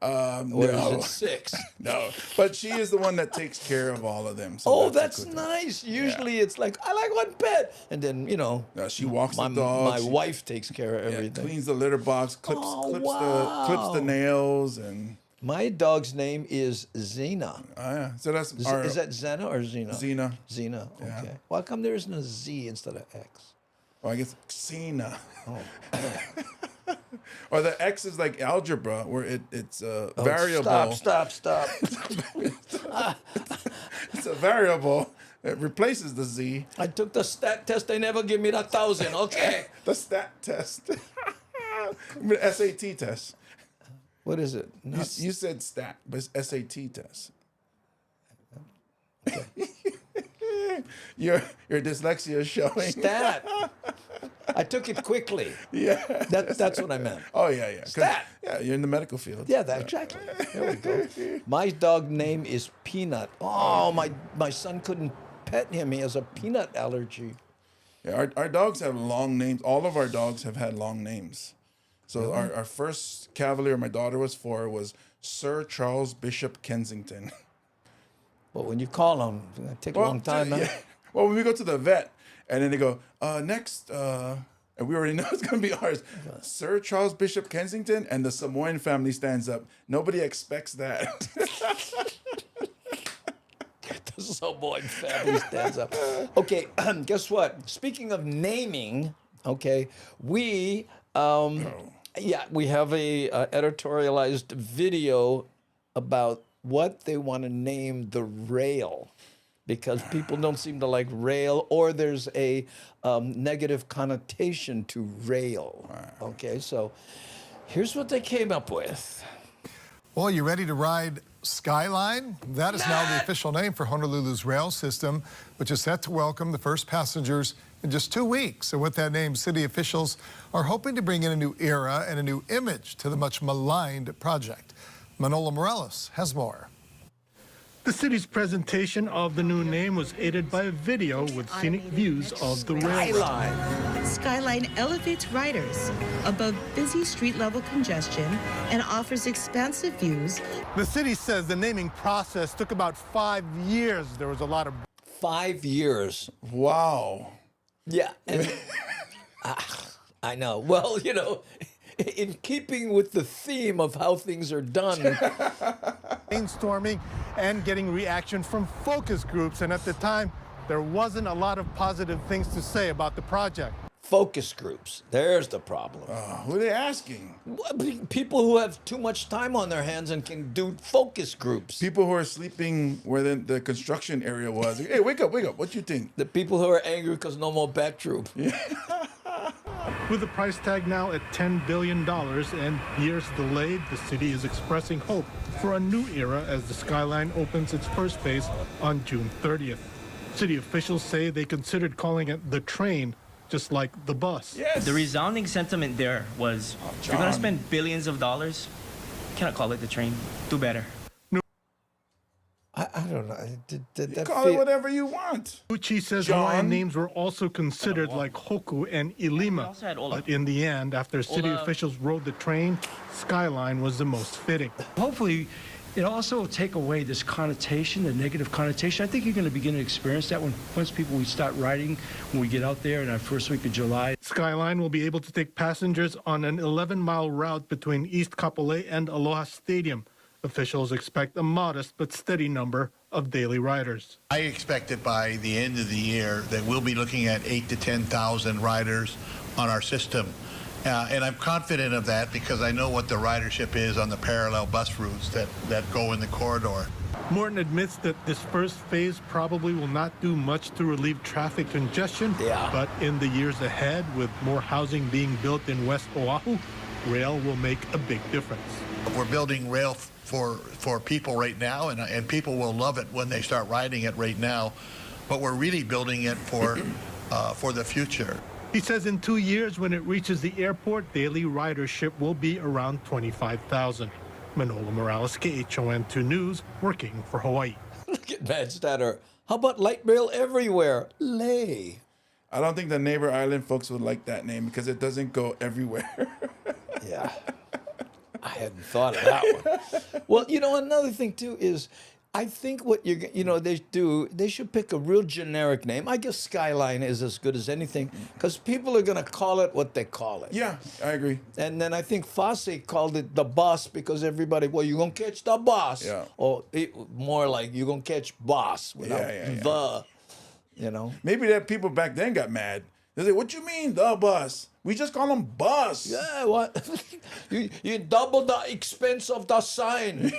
Or No. is it 6? No. But she is the one that takes care of all of them. So that's nice. Usually it's like, I like one pet. And then, No, she walks the dog. My wife takes care of everything. Cleans the litter box, clips the nails, and my dog's name is Xena. yeah. So that's Is that Xena or Xena? Xena. Xena. Yeah. Okay. Well, how come there isn't a Z instead of X? Well, I guess Xena. Oh. Or the X is like algebra, where it's a variable. Stop. It's a variable. It replaces the Z. I took the stat test. They never give me the 1,000. Okay. The stat test. SAT test. What is it? You said stat, but it's SAT test. Okay. Your dyslexia is showing. Stat. I took it quickly. Yeah. That's what I meant. Oh, yeah. Stat. Yeah, you're in the medical field. Yeah, exactly. There we go. My dog name is Peanut. Oh, my son couldn't pet him. He has a peanut allergy. Yeah, our dogs have long names. All of our dogs have had long names. So Really? our first cavalier my daughter was for was Sir Charles Bishop Kensington. But when you call him, it take a long time, huh? Yeah. Well, when we go to the vet, and then they go, next, And we already know it's going to be ours. Sir Charles Bishop Kensington and the Samoan family stands up. Nobody expects that. The Samoan family stands up. Okay, guess what? Speaking of naming, okay, we we have a editorialized video about what they want to name the rail, because people don't seem to like rail, or there's a negative connotation to rail. Okay, so here's what they came up with. Well, you ready to ride Skyline? That is now the official name for Honolulu's rail system, which is set to welcome the first passengers in just 2 weeks. And with that name, city officials are hoping to bring in a new era and a new image to the much maligned project. Manola Morales has more. The city's presentation of the new name was aided by a video with scenic views of the railroad. Skyline elevates riders above busy street-level congestion and offers expansive views. The city says the naming process took about 5 years. There was a lot of 5 years. Wow. Yeah. And, I know. Well, you know, in keeping with the theme of how things are done. brainstorming and getting reaction from focus groups. And at the time, there wasn't a lot of positive things to say about the project. Focus groups. There's the problem. Who are they asking? People who have too much time on their hands and can do focus groups. People who are sleeping where the construction area was. Hey, wake up, wake up. What you think? The people who are angry because no more backroom. With the price tag now at $10 billion and years delayed, the city is expressing hope for a new era as the Skyline opens its first phase on June 30th. City officials say they considered calling it the train, just like the bus. Yes. The resounding sentiment there was, if you're going to spend billions of dollars, cannot call it the train. Do better. I don't know. You call it whatever you want. Uchi says Hawaiian names were also considered like Hoku and Ilima. But in the end, after city officials rode the train, Skyline was the most fitting. Hopefully, it also will take away this connotation, the negative connotation. I think you're going to begin to experience that once we start riding, when we get out there in our first week of July. Skyline will be able to take passengers on an 11-mile route between East Kapolei and Aloha Stadium. Officials expect a modest but steady number of daily riders. I expect that by the end of the year that we'll be looking at 8,000 to 10,000 riders on our system. And I'm confident of that because I know what the ridership is on the parallel bus routes that go in the corridor. Morton admits that this first phase probably will not do much to relieve traffic congestion, but in the years ahead, with more housing being built in West Oahu, rail will make a big difference. We're building rail for people right now, and people will love it when they start riding it right now, but we're really building it for the future. He says in 2 years, when it reaches the airport, daily ridership will be around 25,000. Manola Morales, KHON2 News, working for Hawaii. Look at Matt Statter. How about light rail everywhere? Lay. I don't think the neighbor island folks would like that name because it doesn't go everywhere. Yeah. I hadn't thought of that one. Well, you know, another thing, too, is I think what they should pick a real generic name. I guess Skyline is as good as anything because people are going to call it what they call it. Yeah, I agree. And then I think Fosse called it the bus because everybody, well, you're going to catch the bus. Yeah. Or more like you're going to catch boss without the, you know. Maybe that people back then got mad. They say, what you mean, the bus? We just call them bus. Yeah, what? you double the expense of the sign.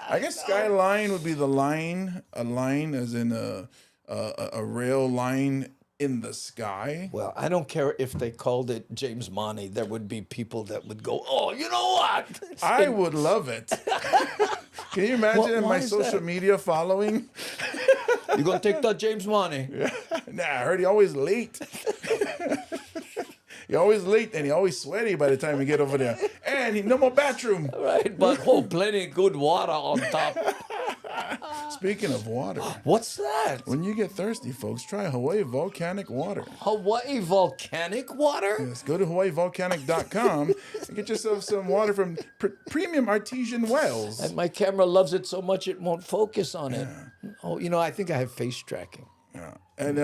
I guess Skyline would be the line, a line as in a rail line in the sky. Well, I don't care if they called it James Monty. There would be people that would go, oh, you know what? I would love it. Can you imagine my social media following? You're going to take that James Monty? Nah, I heard he always late. He always late and he always sweaty by the time we get over there. And he no more bathroom. Right, but plenty of good water on top. Speaking of water. What's that? When you get thirsty, folks, try Hawaii Volcanic Water. Hawaii Volcanic Water? Yes, go to hawaiivolcanic.com and get yourself some water from premium artesian wells. And my camera loves it so much it won't focus on it. Oh, you know, I think I have face tracking. Yeah. And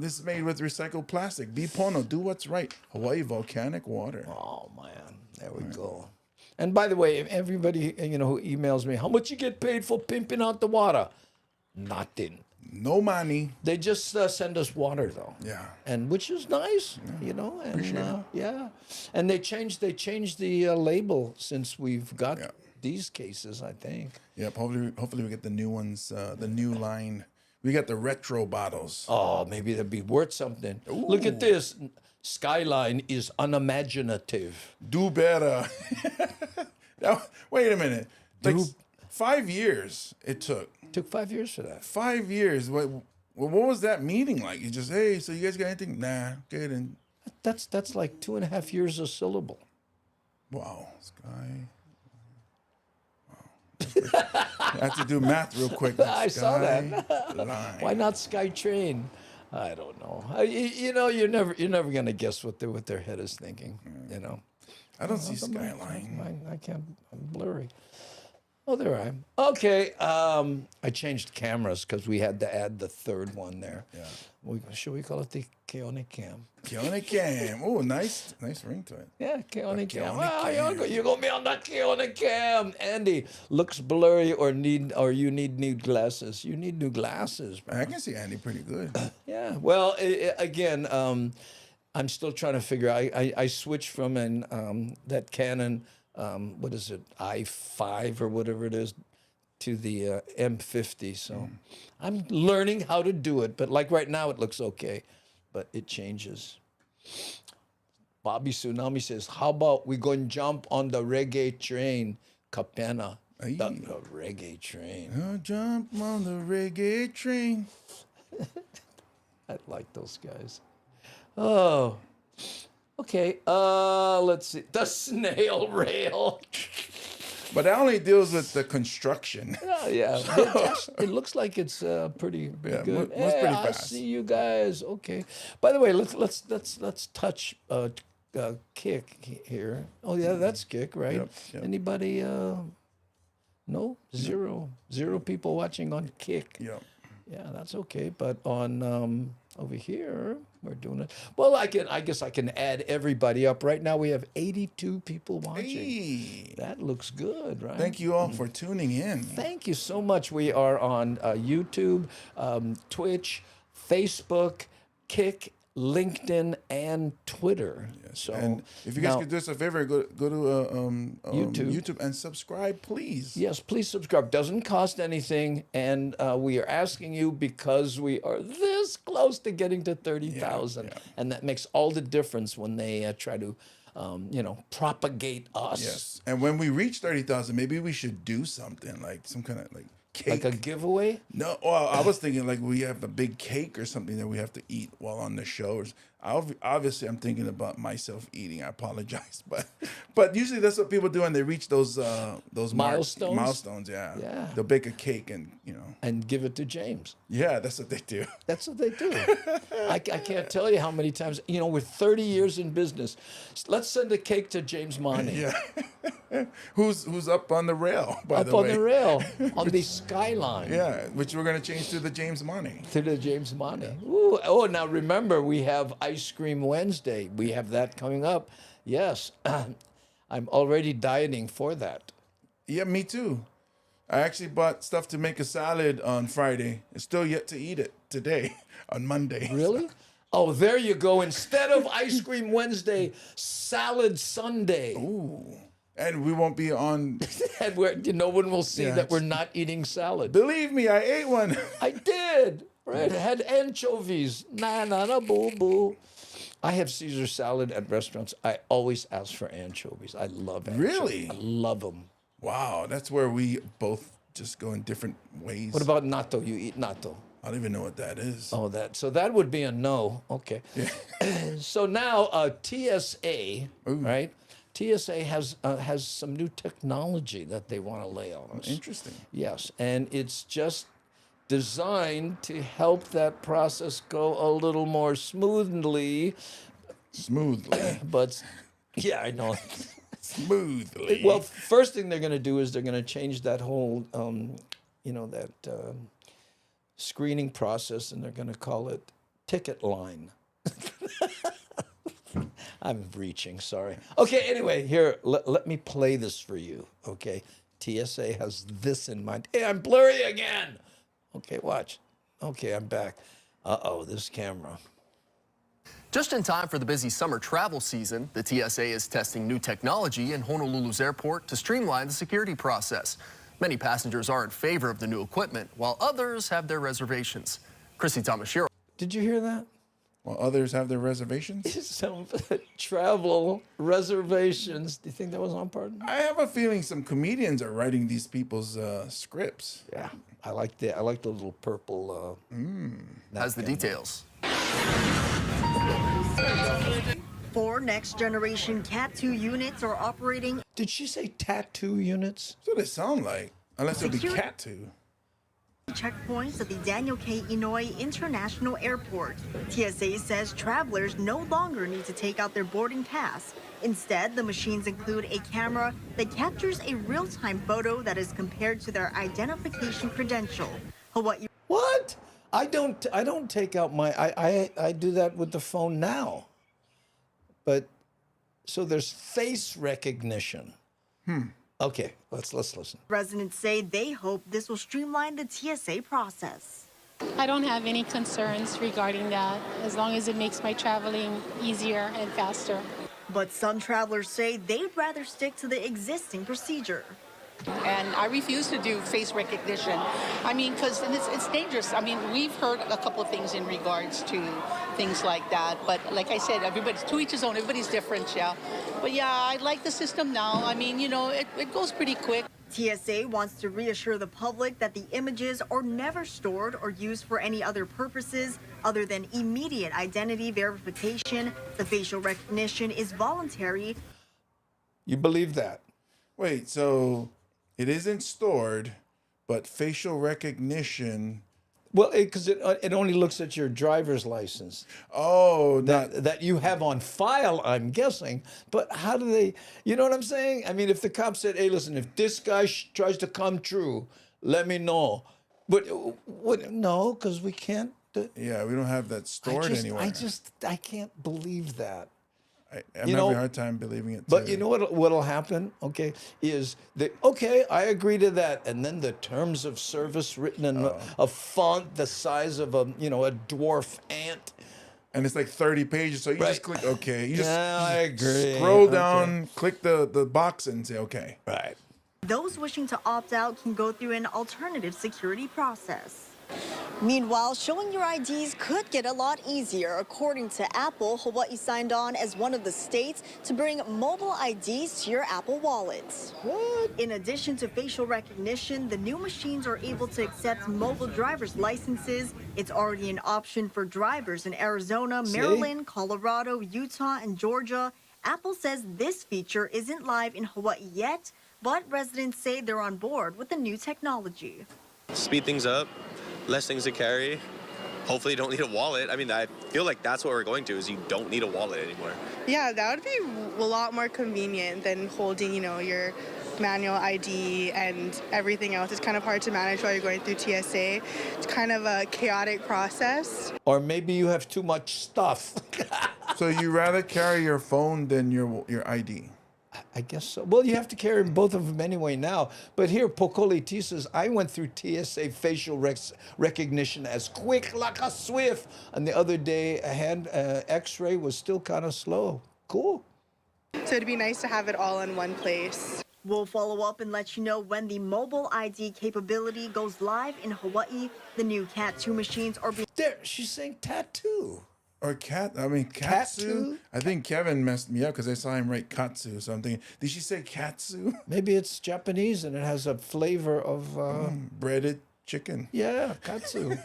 this is made with recycled plastic. Bipono, do what's right. Hawaii volcanic water. Oh man, there we go. And by the way, everybody who emails me, how much you get paid for pimping out the water? Nothing. No money. They just send us water though. Yeah. And which is nice, And Appreciate it. yeah. And they changed the label since we've got these cases, I think. Yep. Hopefully we get the new ones, the new line. We got the retro bottles. Oh, maybe that'd be worth something. Look at this. Skyline is unimaginative. Do better. Now, wait a minute. Like 5 years it took. Took 5 years for that. 5 years. What was that meeting like? You just, hey, so you guys got anything? Nah, good. And That's like 2.5 years a syllable. wow, Sky. I have to do math real quick. I saw that. Line. Why not Skytrain? I don't know. You're never gonna guess what their head is thinking. I don't see Skyline. I can't. I'm blurry. Oh, there I am. Okay. I changed cameras because we had to add the third one there. Yeah. Should we call it the Keone Cam? Keone Cam. Oh, nice ring to it. Yeah, Keone Cam. Keone Wow, Cam. you're gonna be on the Keone Cam. Andy, looks blurry or you need new glasses. You need new glasses, bro. I can see Andy pretty good. Yeah. Well, again, I'm still trying to figure out. I switched from that Canon, what is it, i5 or whatever it is, to the M50. So I'm learning how to do it. But like right now, it looks okay, but it changes. Bobby Tsunami says, "How about we go and jump on the reggae train, Capena?" The reggae train. I'll jump on the reggae train. I like those guys. Oh, okay. Let's see. The snail rail. But that only deals with the construction. Yeah. It looks like it's pretty good. Moves Hey, pretty I fast. see you guys. Okay. By the way, let's touch Kick here. Oh yeah, that's Kick, right? Yep. Anybody? No, zero people watching on Kick. Yep. Yeah, that's okay. But on over here, we're doing it. Well, I guess I can add everybody up. Right now we have 82 people watching. Hey. That looks good, right? Thank you all for tuning in. Thank you so much. We are on YouTube, Twitch, Facebook, Kick, LinkedIn, and Twitter. So And if you guys could do us a favor, go to YouTube. and subscribe, please. Yes, please subscribe. Doesn't cost anything, and we are asking you because we are this close to getting to 30,000, and that makes all the difference when they try to, propagate us. Yes. And when we reach 30,000, maybe we should do something like some kind of like cake. Like a giveaway? No, well, I was thinking like we have a big cake or something that we have to eat while on the show. Obviously, I'm thinking about myself eating. I apologize, but usually that's what people do when they reach those Milestones? Milestones, yeah. Yeah. They'll bake a cake and give it to James. Yeah, that's what they do. That's what they do. I can't tell you how many times, we're 30 years in business. Let's send a cake to James Money. Yeah. Who's up on the rail, by the way. Up on the rail, on the skyline. Yeah, which we're going to change to the James Money. To the James Money. Ooh, oh, now remember, we have Ice Cream Wednesday. We have that coming up. Yes, I'm already dieting for that. Yeah, me too. I actually bought stuff to make a salad on Friday. It's still yet to eat it today, on Monday. Really? Oh, there you go. Instead of Ice Cream Wednesday, Salad Sunday. Ooh. And we won't be on. And no one will see that we're not eating salad. Believe me, I ate one. I did. Right. I had anchovies. Na, boo, boo. I have Caesar salad at restaurants. I always ask for anchovies. I love anchovies. Really? I love them. Wow, that's where we both just go in different ways. What about natto? You eat natto? I don't even know what that is. Oh, so that would be a no. Okay. Yeah. So now TSA, right? TSA has some new technology that they want to lay on us. Interesting. Yes, and it's just designed to help that process go a little more smoothly. But yeah, I know. Smoothly. Well, first thing they're going to do is they're going to change that whole, screening process, and they're going to call it ticket line. I'm reaching, sorry. Okay, anyway, here, let me play this for you, okay? TSA has this in mind. Hey, I'm blurry again. Okay, watch. Okay, I'm back. Uh-oh, this camera. Just in time for the busy summer travel season, the TSA is testing new technology in Honolulu's airport to streamline the security process. Many passengers are in favor of the new equipment, while others have their reservations. Chrissy Tamashiro. Did you hear that? While others have their reservations? Some travel reservations. Do you think that was on pardon? I have a feeling some comedians are writing these people's scripts. Yeah, I like the little purple. Has the details. 4 next-generation Cat 2 units are operating. Did she say tattoo units? That's what it sound like. Unless it'll be Cat 2. Checkpoints at the Daniel K. Inouye International Airport. TSA says travelers no longer need to take out their boarding pass. Instead, the machines include a camera that captures a real-time photo that is compared to their identification credential. Hawaii. What? I don't take out my. I do that with the phone now. But so there's face recognition. Okay, let's listen. Residents say they hope this will streamline the TSA process. I don't have any concerns regarding that, as long as it makes my traveling easier and faster. But some travelers say they'd rather stick to the existing procedure. And I refuse to do face recognition. I mean, because it's dangerous. I mean, we've heard a couple of things in regards to things like that. But like I said, everybody's to each his own. Everybody's different, yeah. But yeah, I like the system now. I mean, you know, it goes pretty quick. TSA wants to reassure the public that the images are never stored or used for any other purposes other than immediate identity verification. The facial recognition is voluntary. You believe that? Wait, so it isn't stored, but facial recognition. Well, because it only looks at your driver's license. Oh, that you have on file, I'm guessing. But how do they? You know what I'm saying? I mean, if the cop said, "Hey, listen, if this guy tries to come true, let me know." But no, because we can't. Yeah, we don't have that stored anywhere. I can't believe that. I'm having a hard time believing it, But too. you know what'll happen, okay, is that, okay, I agree to that. And then the terms of service written in a font the size of a dwarf ant. And it's like 30 pages, so you just click OK. You just, I agree. Scroll down, click the box and say OK. Right. Those wishing to opt out can go through an alternative security process. Meanwhile, showing your IDs could get a lot easier. According to Apple, Hawaii signed on as one of the states to bring mobile IDs to your Apple wallets. What? In addition to facial recognition, the new machines are able to accept mobile driver's licenses. It's already an option for drivers in Arizona, Maryland, Colorado, Utah, and Georgia. Apple says this feature isn't live in Hawaii yet, but residents say they're on board with the new technology. Speed things up. Less things to carry. Hopefully you don't need a wallet. I mean, I feel like that's what we're going to, is you don't need a wallet anymore. Yeah, that would be a lot more convenient than holding, your manual ID and everything else. It's kind of hard to manage while you're going through TSA. It's kind of a chaotic process. Or maybe you have too much stuff. So you rather carry your phone than your ID? I guess so. Well, you have to carry both of them anyway now. But here, Pokoli T says, I went through TSA facial recognition as quick like a swift. And the other day, a hand x-ray was still kind of slow. Cool. So it'd be nice to have it all in one place. We'll follow up and let you know when the mobile ID capability goes live in Hawaii. The new Cat 2 machines are being... There, she's saying tattoo. Or katsu. I think Kevin messed me up because I saw him write katsu. So I'm thinking, did she say katsu? Maybe it's Japanese and it has a flavor of... breaded chicken. Yeah, katsu.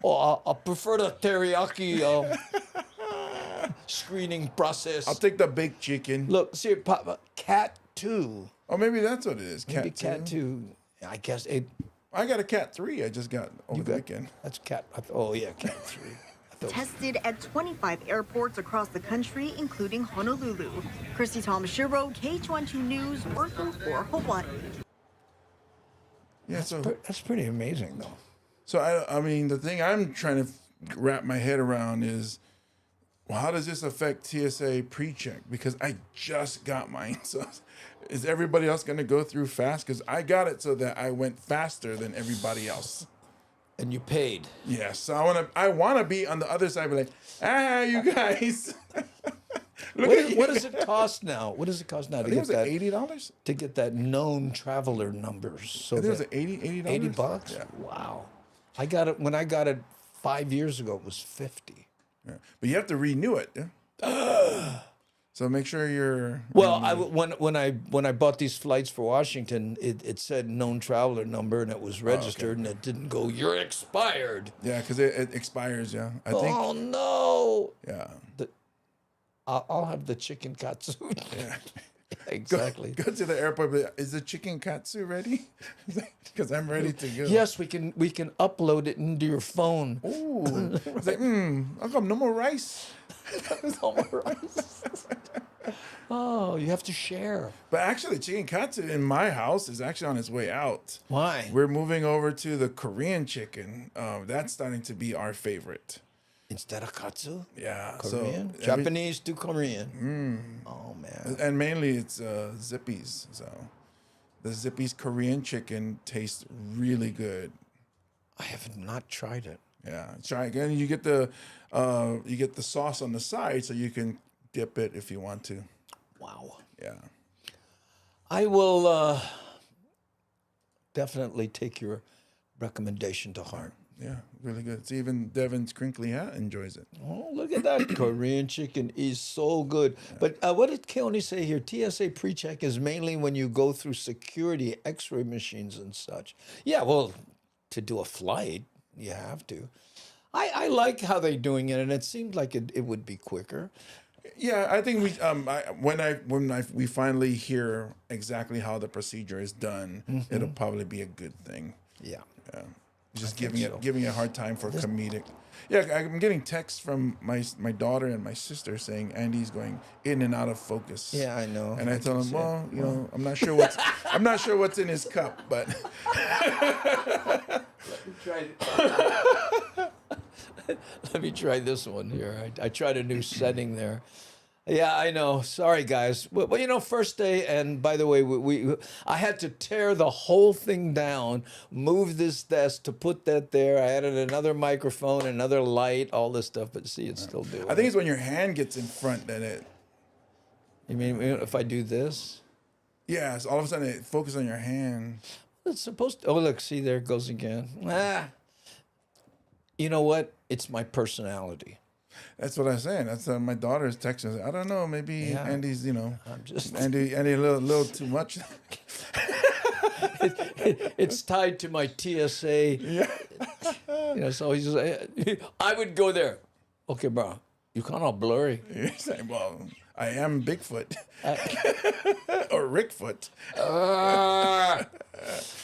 I prefer the teriyaki screening process. I'll take the baked chicken. Look, see, Papa, Cat 2. Oh, maybe that's what it is. Maybe Cat 2. I guess it... I got a Cat 3 I just got over the weekend. That's Cat... Oh, yeah, Cat 3. Tested at 25 airports across the country, including Honolulu. Chrissy Tamashiro, KH12 News, working for Hawaii. Yeah, so that's pretty amazing, though. So I mean, the thing I'm trying to wrap my head around is, well, how does this affect TSA pre-check? Because I just got mine. So is everybody else going to go through fast? Because I got it so that I went faster than everybody else. And you paid. Yes. So I want to be on the other side, be like, you guys. What does it cost now? What does it cost now to get that? $80 to get that known traveler numbers. So I think it was $80. $80. Yeah. Wow. I got it when I got it 5 years ago. It was 50. Yeah. But you have to renew it. Yeah? So make sure you're. Well, when I bought these flights for Washington, it said known traveler number and it was registered, and it didn't go, you're expired. Yeah, because it expires. Yeah, I think. Oh no. Yeah. I'll have the chicken katsu. Yeah. Exactly. Go to the airport. But is the chicken katsu ready? Because I'm ready to go. Yes, we can upload it into your phone. Ooh. It's like, how come no more rice? No more rice. Oh, you have to share. But actually, chicken katsu in my house is actually on its way out. Why? We're moving over to the Korean chicken. That's starting to be our favorite. Instead of katsu? Yeah. Korean? So Japanese to Korean. Oh, man. And mainly it's Zippy's. So the Zippy's Korean chicken tastes really good. I have not tried it. Yeah, try again. You get the sauce on the side, so you can dip it if you want to. Wow. Yeah. I will definitely take your recommendation to heart. Yeah, really good. It's even Devin's crinkly hat enjoys it. Oh, look at that. Korean chicken is so good. But what did Keone say here? TSA pre-check is mainly when you go through security x-ray machines and such. Yeah, well, to do a flight, you have to. I like how they're doing it, and it seemed like it would be quicker. Yeah, I think we finally hear exactly how the procedure is done, it'll probably be a good thing. Yeah. Yeah. Just giving it a hard time for comedic. Yeah, I'm getting texts from my daughter and my sister saying Andy's going in and out of focus. Yeah, I know. And I told him, well, you know, I'm not sure what's in his cup, but Let me try this one here. I tried a new setting there. Yeah, I know. Sorry, guys. Well, you know, first day, and by the way, I had to tear the whole thing down, move this desk to put that there. I added another microphone, another light, all this stuff, but see, it's still doing it. I think it's when your hand gets in front that it... You mean if I do this? Yeah, so all of a sudden it focuses on your hand. It's supposed to... Oh, look, see, there it goes again. You know what? It's my personality. That's what I'm saying. That's my daughter's texting. I don't know. Maybe Andy's, you know, I'm just Andy a little too much. It's tied to my TSA. Yeah. You know, so he's I would go there. Okay, bro. You kind of blurry. You're saying, well, I am Bigfoot or Rickfoot.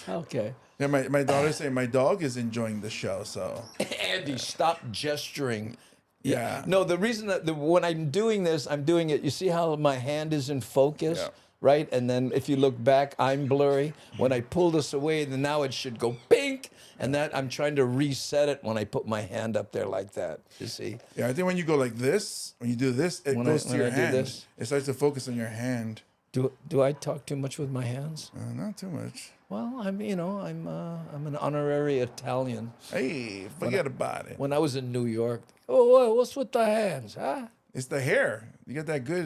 Okay. Yeah, my daughter saying my dog is enjoying the show. So Andy, stop gesturing. Yeah. No, the reason that when I'm doing this, I'm doing it. You see how my hand is in focus, Yeah. right? And then if you look back, I'm blurry. When I pull this away, then now it should go pink. And that I'm trying to reset it when I put my hand up there like that. You see? Yeah, I think when you go like this, when you do this, it goes to your hand. It starts to focus on your hand. Do I talk too much with my hands? Not too much. Well, I'm an honorary Italian. Hey, forget about it. When I was in New York, what's with the hands, huh? It's the hair. You got that good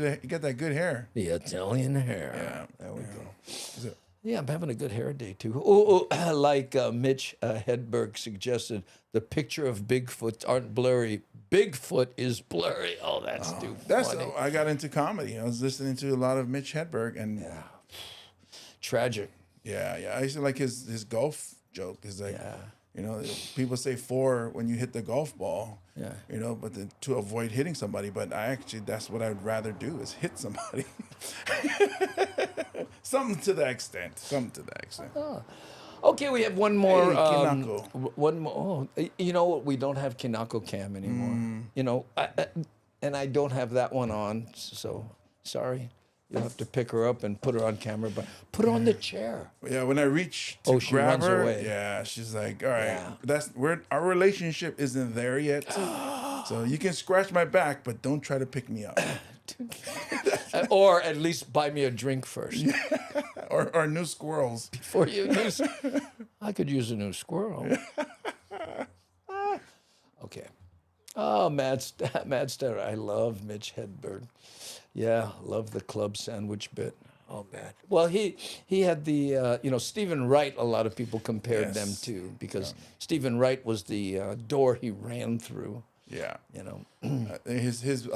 hair. The Italian hair. Yeah. There we go. Is it? Yeah, I'm having a good hair day too. Like Mitch Hedberg suggested, the picture of Bigfoot aren't blurry. Bigfoot is blurry. Oh, that's too funny. I got into comedy. I was listening to a lot of Mitch Hedberg and tragic. Yeah. I used to like his golf joke. It's like, you know, people say 4 when you hit the golf ball. Yeah. You know, but to avoid hitting somebody. But that's what I'd rather do is hit somebody. Something to that extent. Oh. Okay, we have one more. Hey, Kinako. One more. Oh, you know what? We don't have Kinako Cam anymore. You know, and I don't have that one on. So sorry. You'll have to pick her up and put her on camera, but put her on the chair. Yeah, when I reach to she grab runs her, away. yeah, she's like, all right, Yeah. our relationship isn't there yet. So you can scratch my back, but don't try to pick me up. Or at least buy me a drink first. or new squirrels. Before you use, I could use a new squirrel. Okay. Oh, Matt Stetter. I love Mitch Hedberg. Yeah, love the club sandwich bit. Oh, man. Well, he had the, Stephen Wright, a lot of people compared them to, because Stephen Wright was the door he ran through. Yeah. His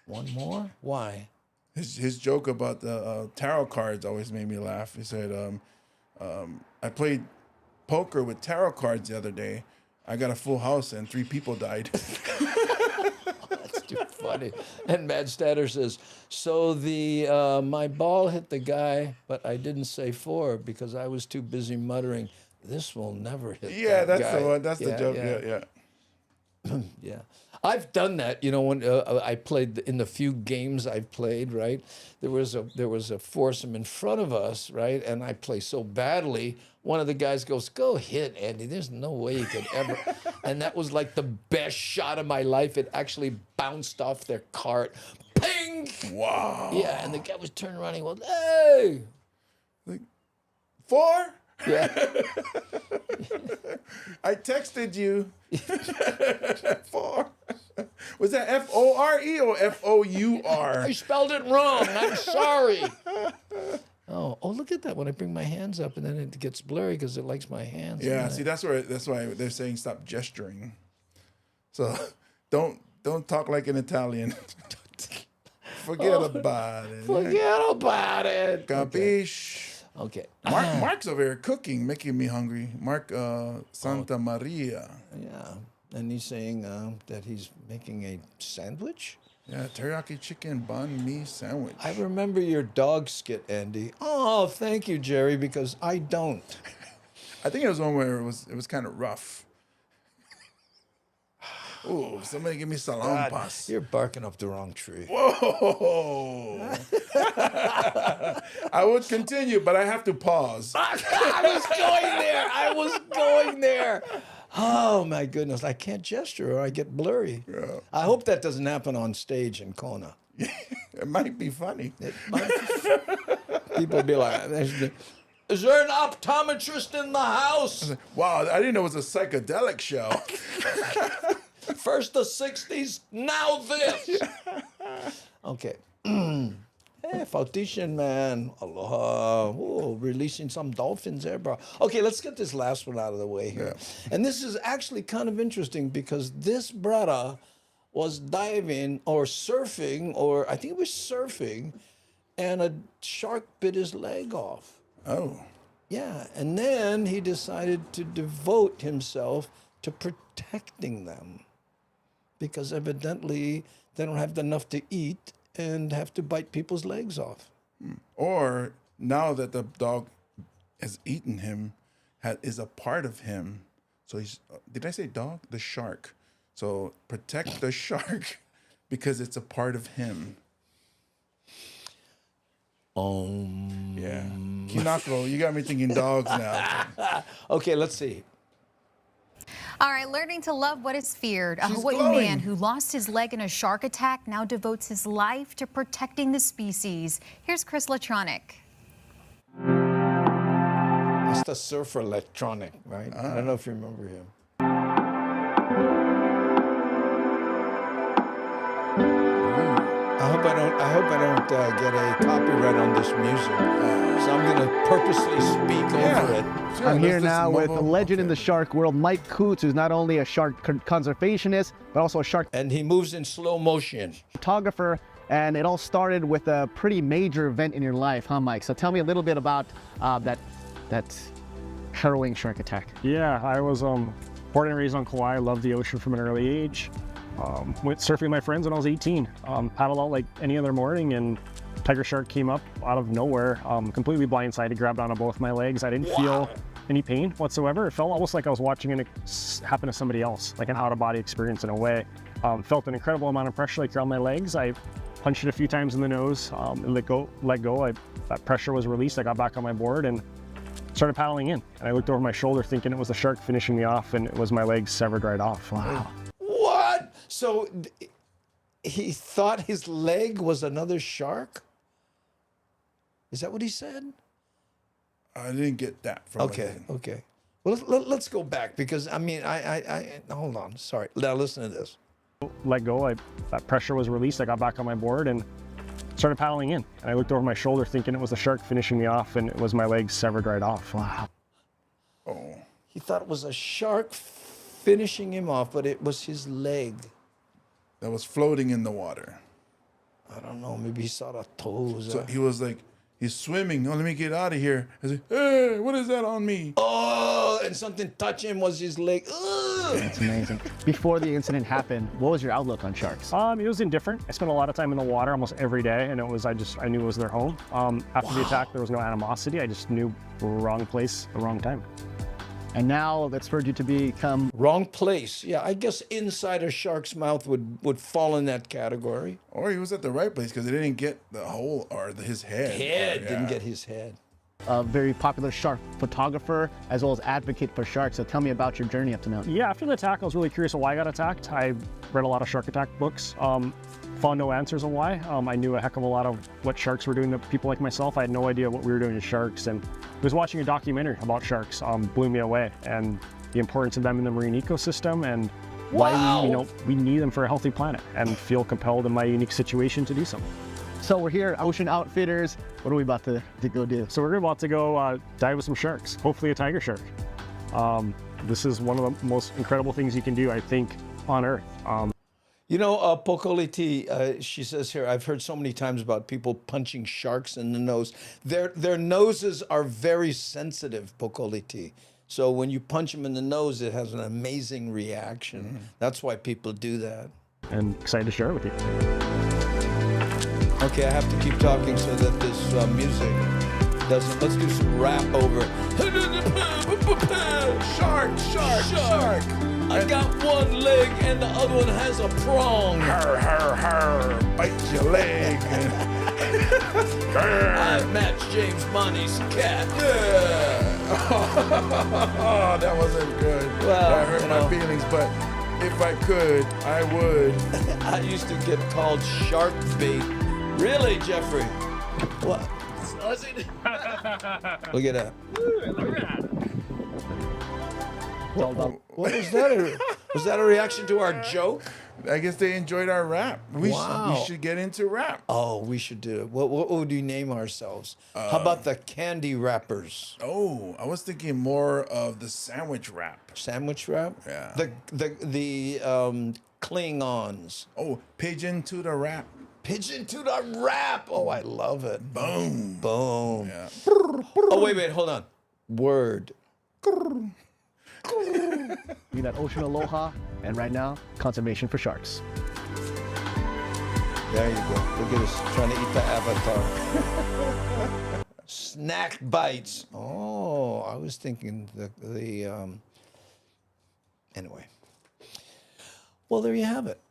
one more? Why? His joke about the tarot cards always made me laugh. He said, I played poker with tarot cards the other day. I got a full house and 3 people died. That's too funny. And Matt Statter says, so my ball hit the guy, but I didn't say 4 because I was too busy muttering, this will never hit that guy. The one. That's the joke. Yeah. Yeah. I've done that, when I played in the few games I've played, right? There was a foursome in front of us, right? And I play so badly. One of the guys goes, go hit, Andy. There's no way you could ever. And that was like the best shot of my life. It actually bounced off their cart. Ping! Wow. Yeah, and the guy was turning around and he went, hey! Like, 4? Yeah. I texted you. 4. Was that F-O-R-E or F-O-U-R? I spelled it wrong. I'm sorry. Oh, look at that. When I bring my hands up and then it gets blurry because it likes my hands. Yeah, see, that's why they're saying stop gesturing. So don't talk like an Italian. Forget about it. Forget about it. Capiche? Okay. Mark's over here cooking, making me hungry. Mark Santa Maria. Yeah. And he's saying that he's making a sandwich? Yeah, teriyaki chicken banh mi sandwich. I remember your dog skit, Andy. Oh, thank you, Jerry, because I don't. I think it was one where it was kind of rough. Ooh, somebody give me salon You're barking up the wrong tree. Whoa! I would continue, but I have to pause. I was going there. Oh, my goodness. I can't gesture or I get blurry. Yeah. I hope that doesn't happen on stage in Kona. It might be funny. People be like, is there an optometrist in the house? Wow, I didn't know it was a psychedelic show. First the 60s, now this. Okay. Hey, Fautician, man. Aloha. Whoa, releasing some dolphins there, bro. Okay, let's get this last one out of the way here. Yeah. And this is actually kind of interesting because this brother was diving or surfing, or I think it was surfing, and a shark bit his leg off. Oh. Yeah, and then he decided to devote himself to protecting them because evidently they don't have enough to eat and have to bite people's legs off. Or now that the dog has eaten him, is a part of him. So he's, did I say dog? The shark. So protect the shark because it's a part of him. Yeah. Kinako, you got me thinking dogs now. Okay, let's see. All right, learning to love what is feared. A She's Hawaii glowing. man who lost his leg in a shark attack now devotes his life to protecting the species. Here's Chris Latronic. That's the surfer electronic, right? I don't know if you remember him. I hope I don't get a copyright on this music. So I'm going to purposely speak over it. Sure, I'm here now with a legend in the shark world, Mike Coots, who's not only a shark conservationist, but also a shark. And he moves in slow motion. Photographer, and it all started with a pretty major event in your life, huh, Mike? So tell me a little bit about that harrowing shark attack. Yeah, I was born and raised on Kauai. Loved the ocean from an early age. Went surfing with my friends when I was 18. Paddled out like any other morning, and tiger shark came up out of nowhere, completely blindsided, grabbed onto both my legs. I didn't feel any pain whatsoever. It felt almost like I was watching it happen to somebody else, like an out-of-body experience in a way. Felt an incredible amount of pressure like around my legs. I punched it a few times in the nose and let go. That pressure was released. I got back on my board and started paddling in. And I looked over my shoulder thinking it was a shark finishing me off, and it was my legs severed right off. Wow. What? So he thought his leg was another shark? Is that what he said? I didn't get that from Okay, okay. Well, let's go back because, I mean, I hold on, sorry. Now listen to this. Let go. That pressure was released. I got back on my board and started paddling in. And I looked over my shoulder thinking it was a shark finishing me off, and it was my legs severed right off. Wow. Oh. He thought it was a shark finishing him off, but it was his leg. That was floating in the water. I don't know, maybe he saw the toes. So he was like, he's swimming. Oh, let me get out of here. I said, hey, what is that on me? Oh, and something touched him was his leg. Ugh. That's amazing. Before the incident happened, what was your outlook on sharks? It was indifferent. I spent a lot of time in the water almost every day, and I knew it was their home. After the attack, there was no animosity. I just knew wrong place, the wrong time. And now that's spurred you to become... Wrong place. Yeah, I guess inside a shark's mouth would fall in that category. Or he was at the right place because they didn't get the hole or his head. Didn't get his head. A very popular shark photographer as well as advocate for sharks. So tell me about your journey up to now. Yeah, after the attack, I was really curious of why I got attacked. I read a lot of shark attack books. Found no answers on why. I knew a heck of a lot of what sharks were doing to people like myself. I had no idea what we were doing to sharks, and I was watching a documentary about sharks. Blew me away, and the importance of them in the marine ecosystem, and why we need them for a healthy planet, and feel compelled in my unique situation to do so. So we're here at Ocean Outfitters. What are we about to go do? So we're about to go dive with some sharks, hopefully a tiger shark. This is one of the most incredible things you can do, I think, on Earth. You know, Pokoliti, she says here, I've heard so many times about people punching sharks in the nose. Their noses are very sensitive, Pokoliti. So when you punch them in the nose, it has an amazing reaction. That's why people do that. And excited to share it with you. Okay, I have to keep talking so that this music doesn't. Let's do some rap over. Shark, shark, shark. I got one leg and the other one has a prong. Har, har, har. Bite your leg. I matched James Money's cat. Oh, that wasn't good. Well, that hurt my feelings, but if I could, I would. I used to get called shark bait. Really, Jeffrey? What? Look at that. What was that? Was that a reaction to our joke? I guess they enjoyed our rap. We Wow. should get into rap. Oh, we should do it. What would we name ourselves? How about the candy wrappers? Oh, I was thinking more of the sandwich rap. Sandwich wrap? Yeah. The Klingons. Oh, Pidgin to the rap. Pigeon to the rap. Oh, I love it. Boom. Boom. Yeah. Oh, wait, hold on. Word. We got Ocean Aloha, and right now, conservation for sharks. There you go. Look at us trying to eat the avatar. Snack bites. Oh, I was thinking anyway. Well, there you have it.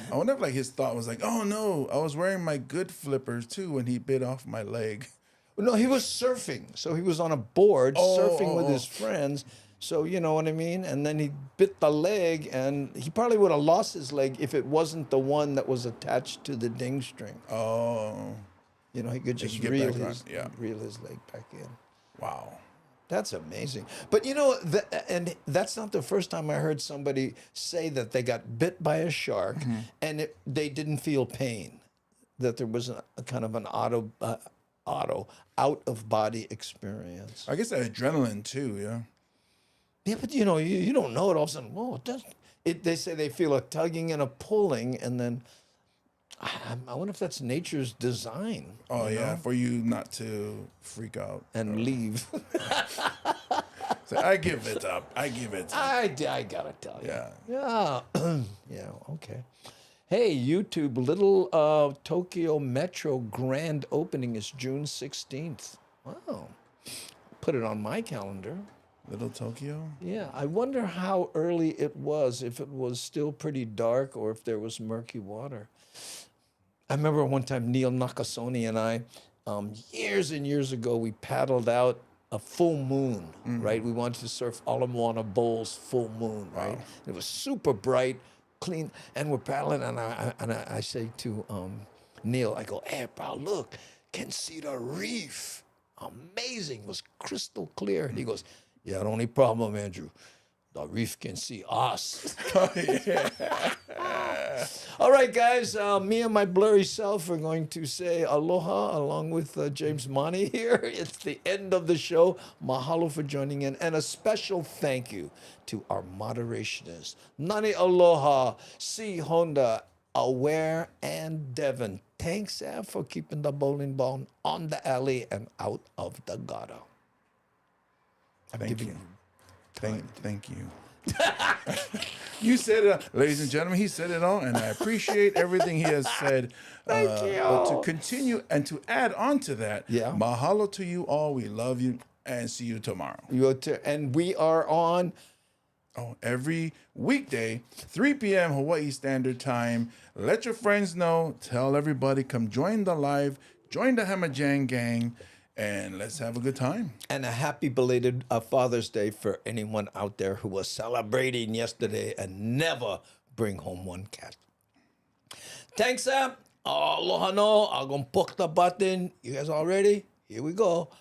I wonder if his thought was like, oh no, I was wearing my good flippers too when he bit off my leg. No, he was surfing. So he was on a board surfing with his friends. So you know what I mean? And then he bit the leg, and he probably would have lost his leg if it wasn't the one that was attached to the ding string. Oh. You know, he could just reel his leg back in. Wow. That's amazing. But you know, and that's not the first time I heard somebody say that they got bit by a shark and they didn't feel pain, that there was a kind of an out-of-body experience. I guess that adrenaline too, yeah. Yeah, but you know, you don't know it all of a sudden. Whoa, they say they feel a tugging and a pulling, and then I wonder if that's nature's design. Oh, yeah, for you not to freak out. And leave. So I give it up. I give it up. I gotta tell you. Yeah. Yeah. Yeah, okay. Hey, YouTube, Little Tokyo Metro grand opening is June 16th. Wow. Put it on my calendar. Little Tokyo? Yeah, I wonder how early it was, if it was still pretty dark or if there was murky water. I remember one time Neil Nakasone and I, years and years ago, we paddled out a full moon, right? We wanted to surf Ala Moana Bowl's full moon, right? It was super bright, clean, and we're paddling, and I say to Neil, I go, hey, pal, look, can see the reef. Amazing, it was crystal clear. And he goes, yeah, the only problem, Andrew, the reef can see us. All right, guys, me and my blurry self are going to say aloha along with James Monty here. It's the end of the show. Mahalo for joining in, and a special thank you to our moderationists, Nani Aloha, C. Honda, Aware, and Devin. Thanks, Sam, for keeping the bowling ball on the alley and out of the gutter. Thank you. Thank you. You said it, ladies and gentlemen. He said it all, and I appreciate everything he has said. Thank you. But to continue and to add on to that, yeah. Mahalo to you all. We love you, and see you tomorrow. And we are on every weekday, 3 p.m. Hawaii Standard Time. Let your friends know. Tell everybody. Come join the live. Join the Hamajang gang. And let's have a good time. And a happy belated Father's Day for anyone out there who was celebrating yesterday and never bring home one cat. Thanks, Sam. Aloha no. I'm going to push the button. You guys all ready? Here we go.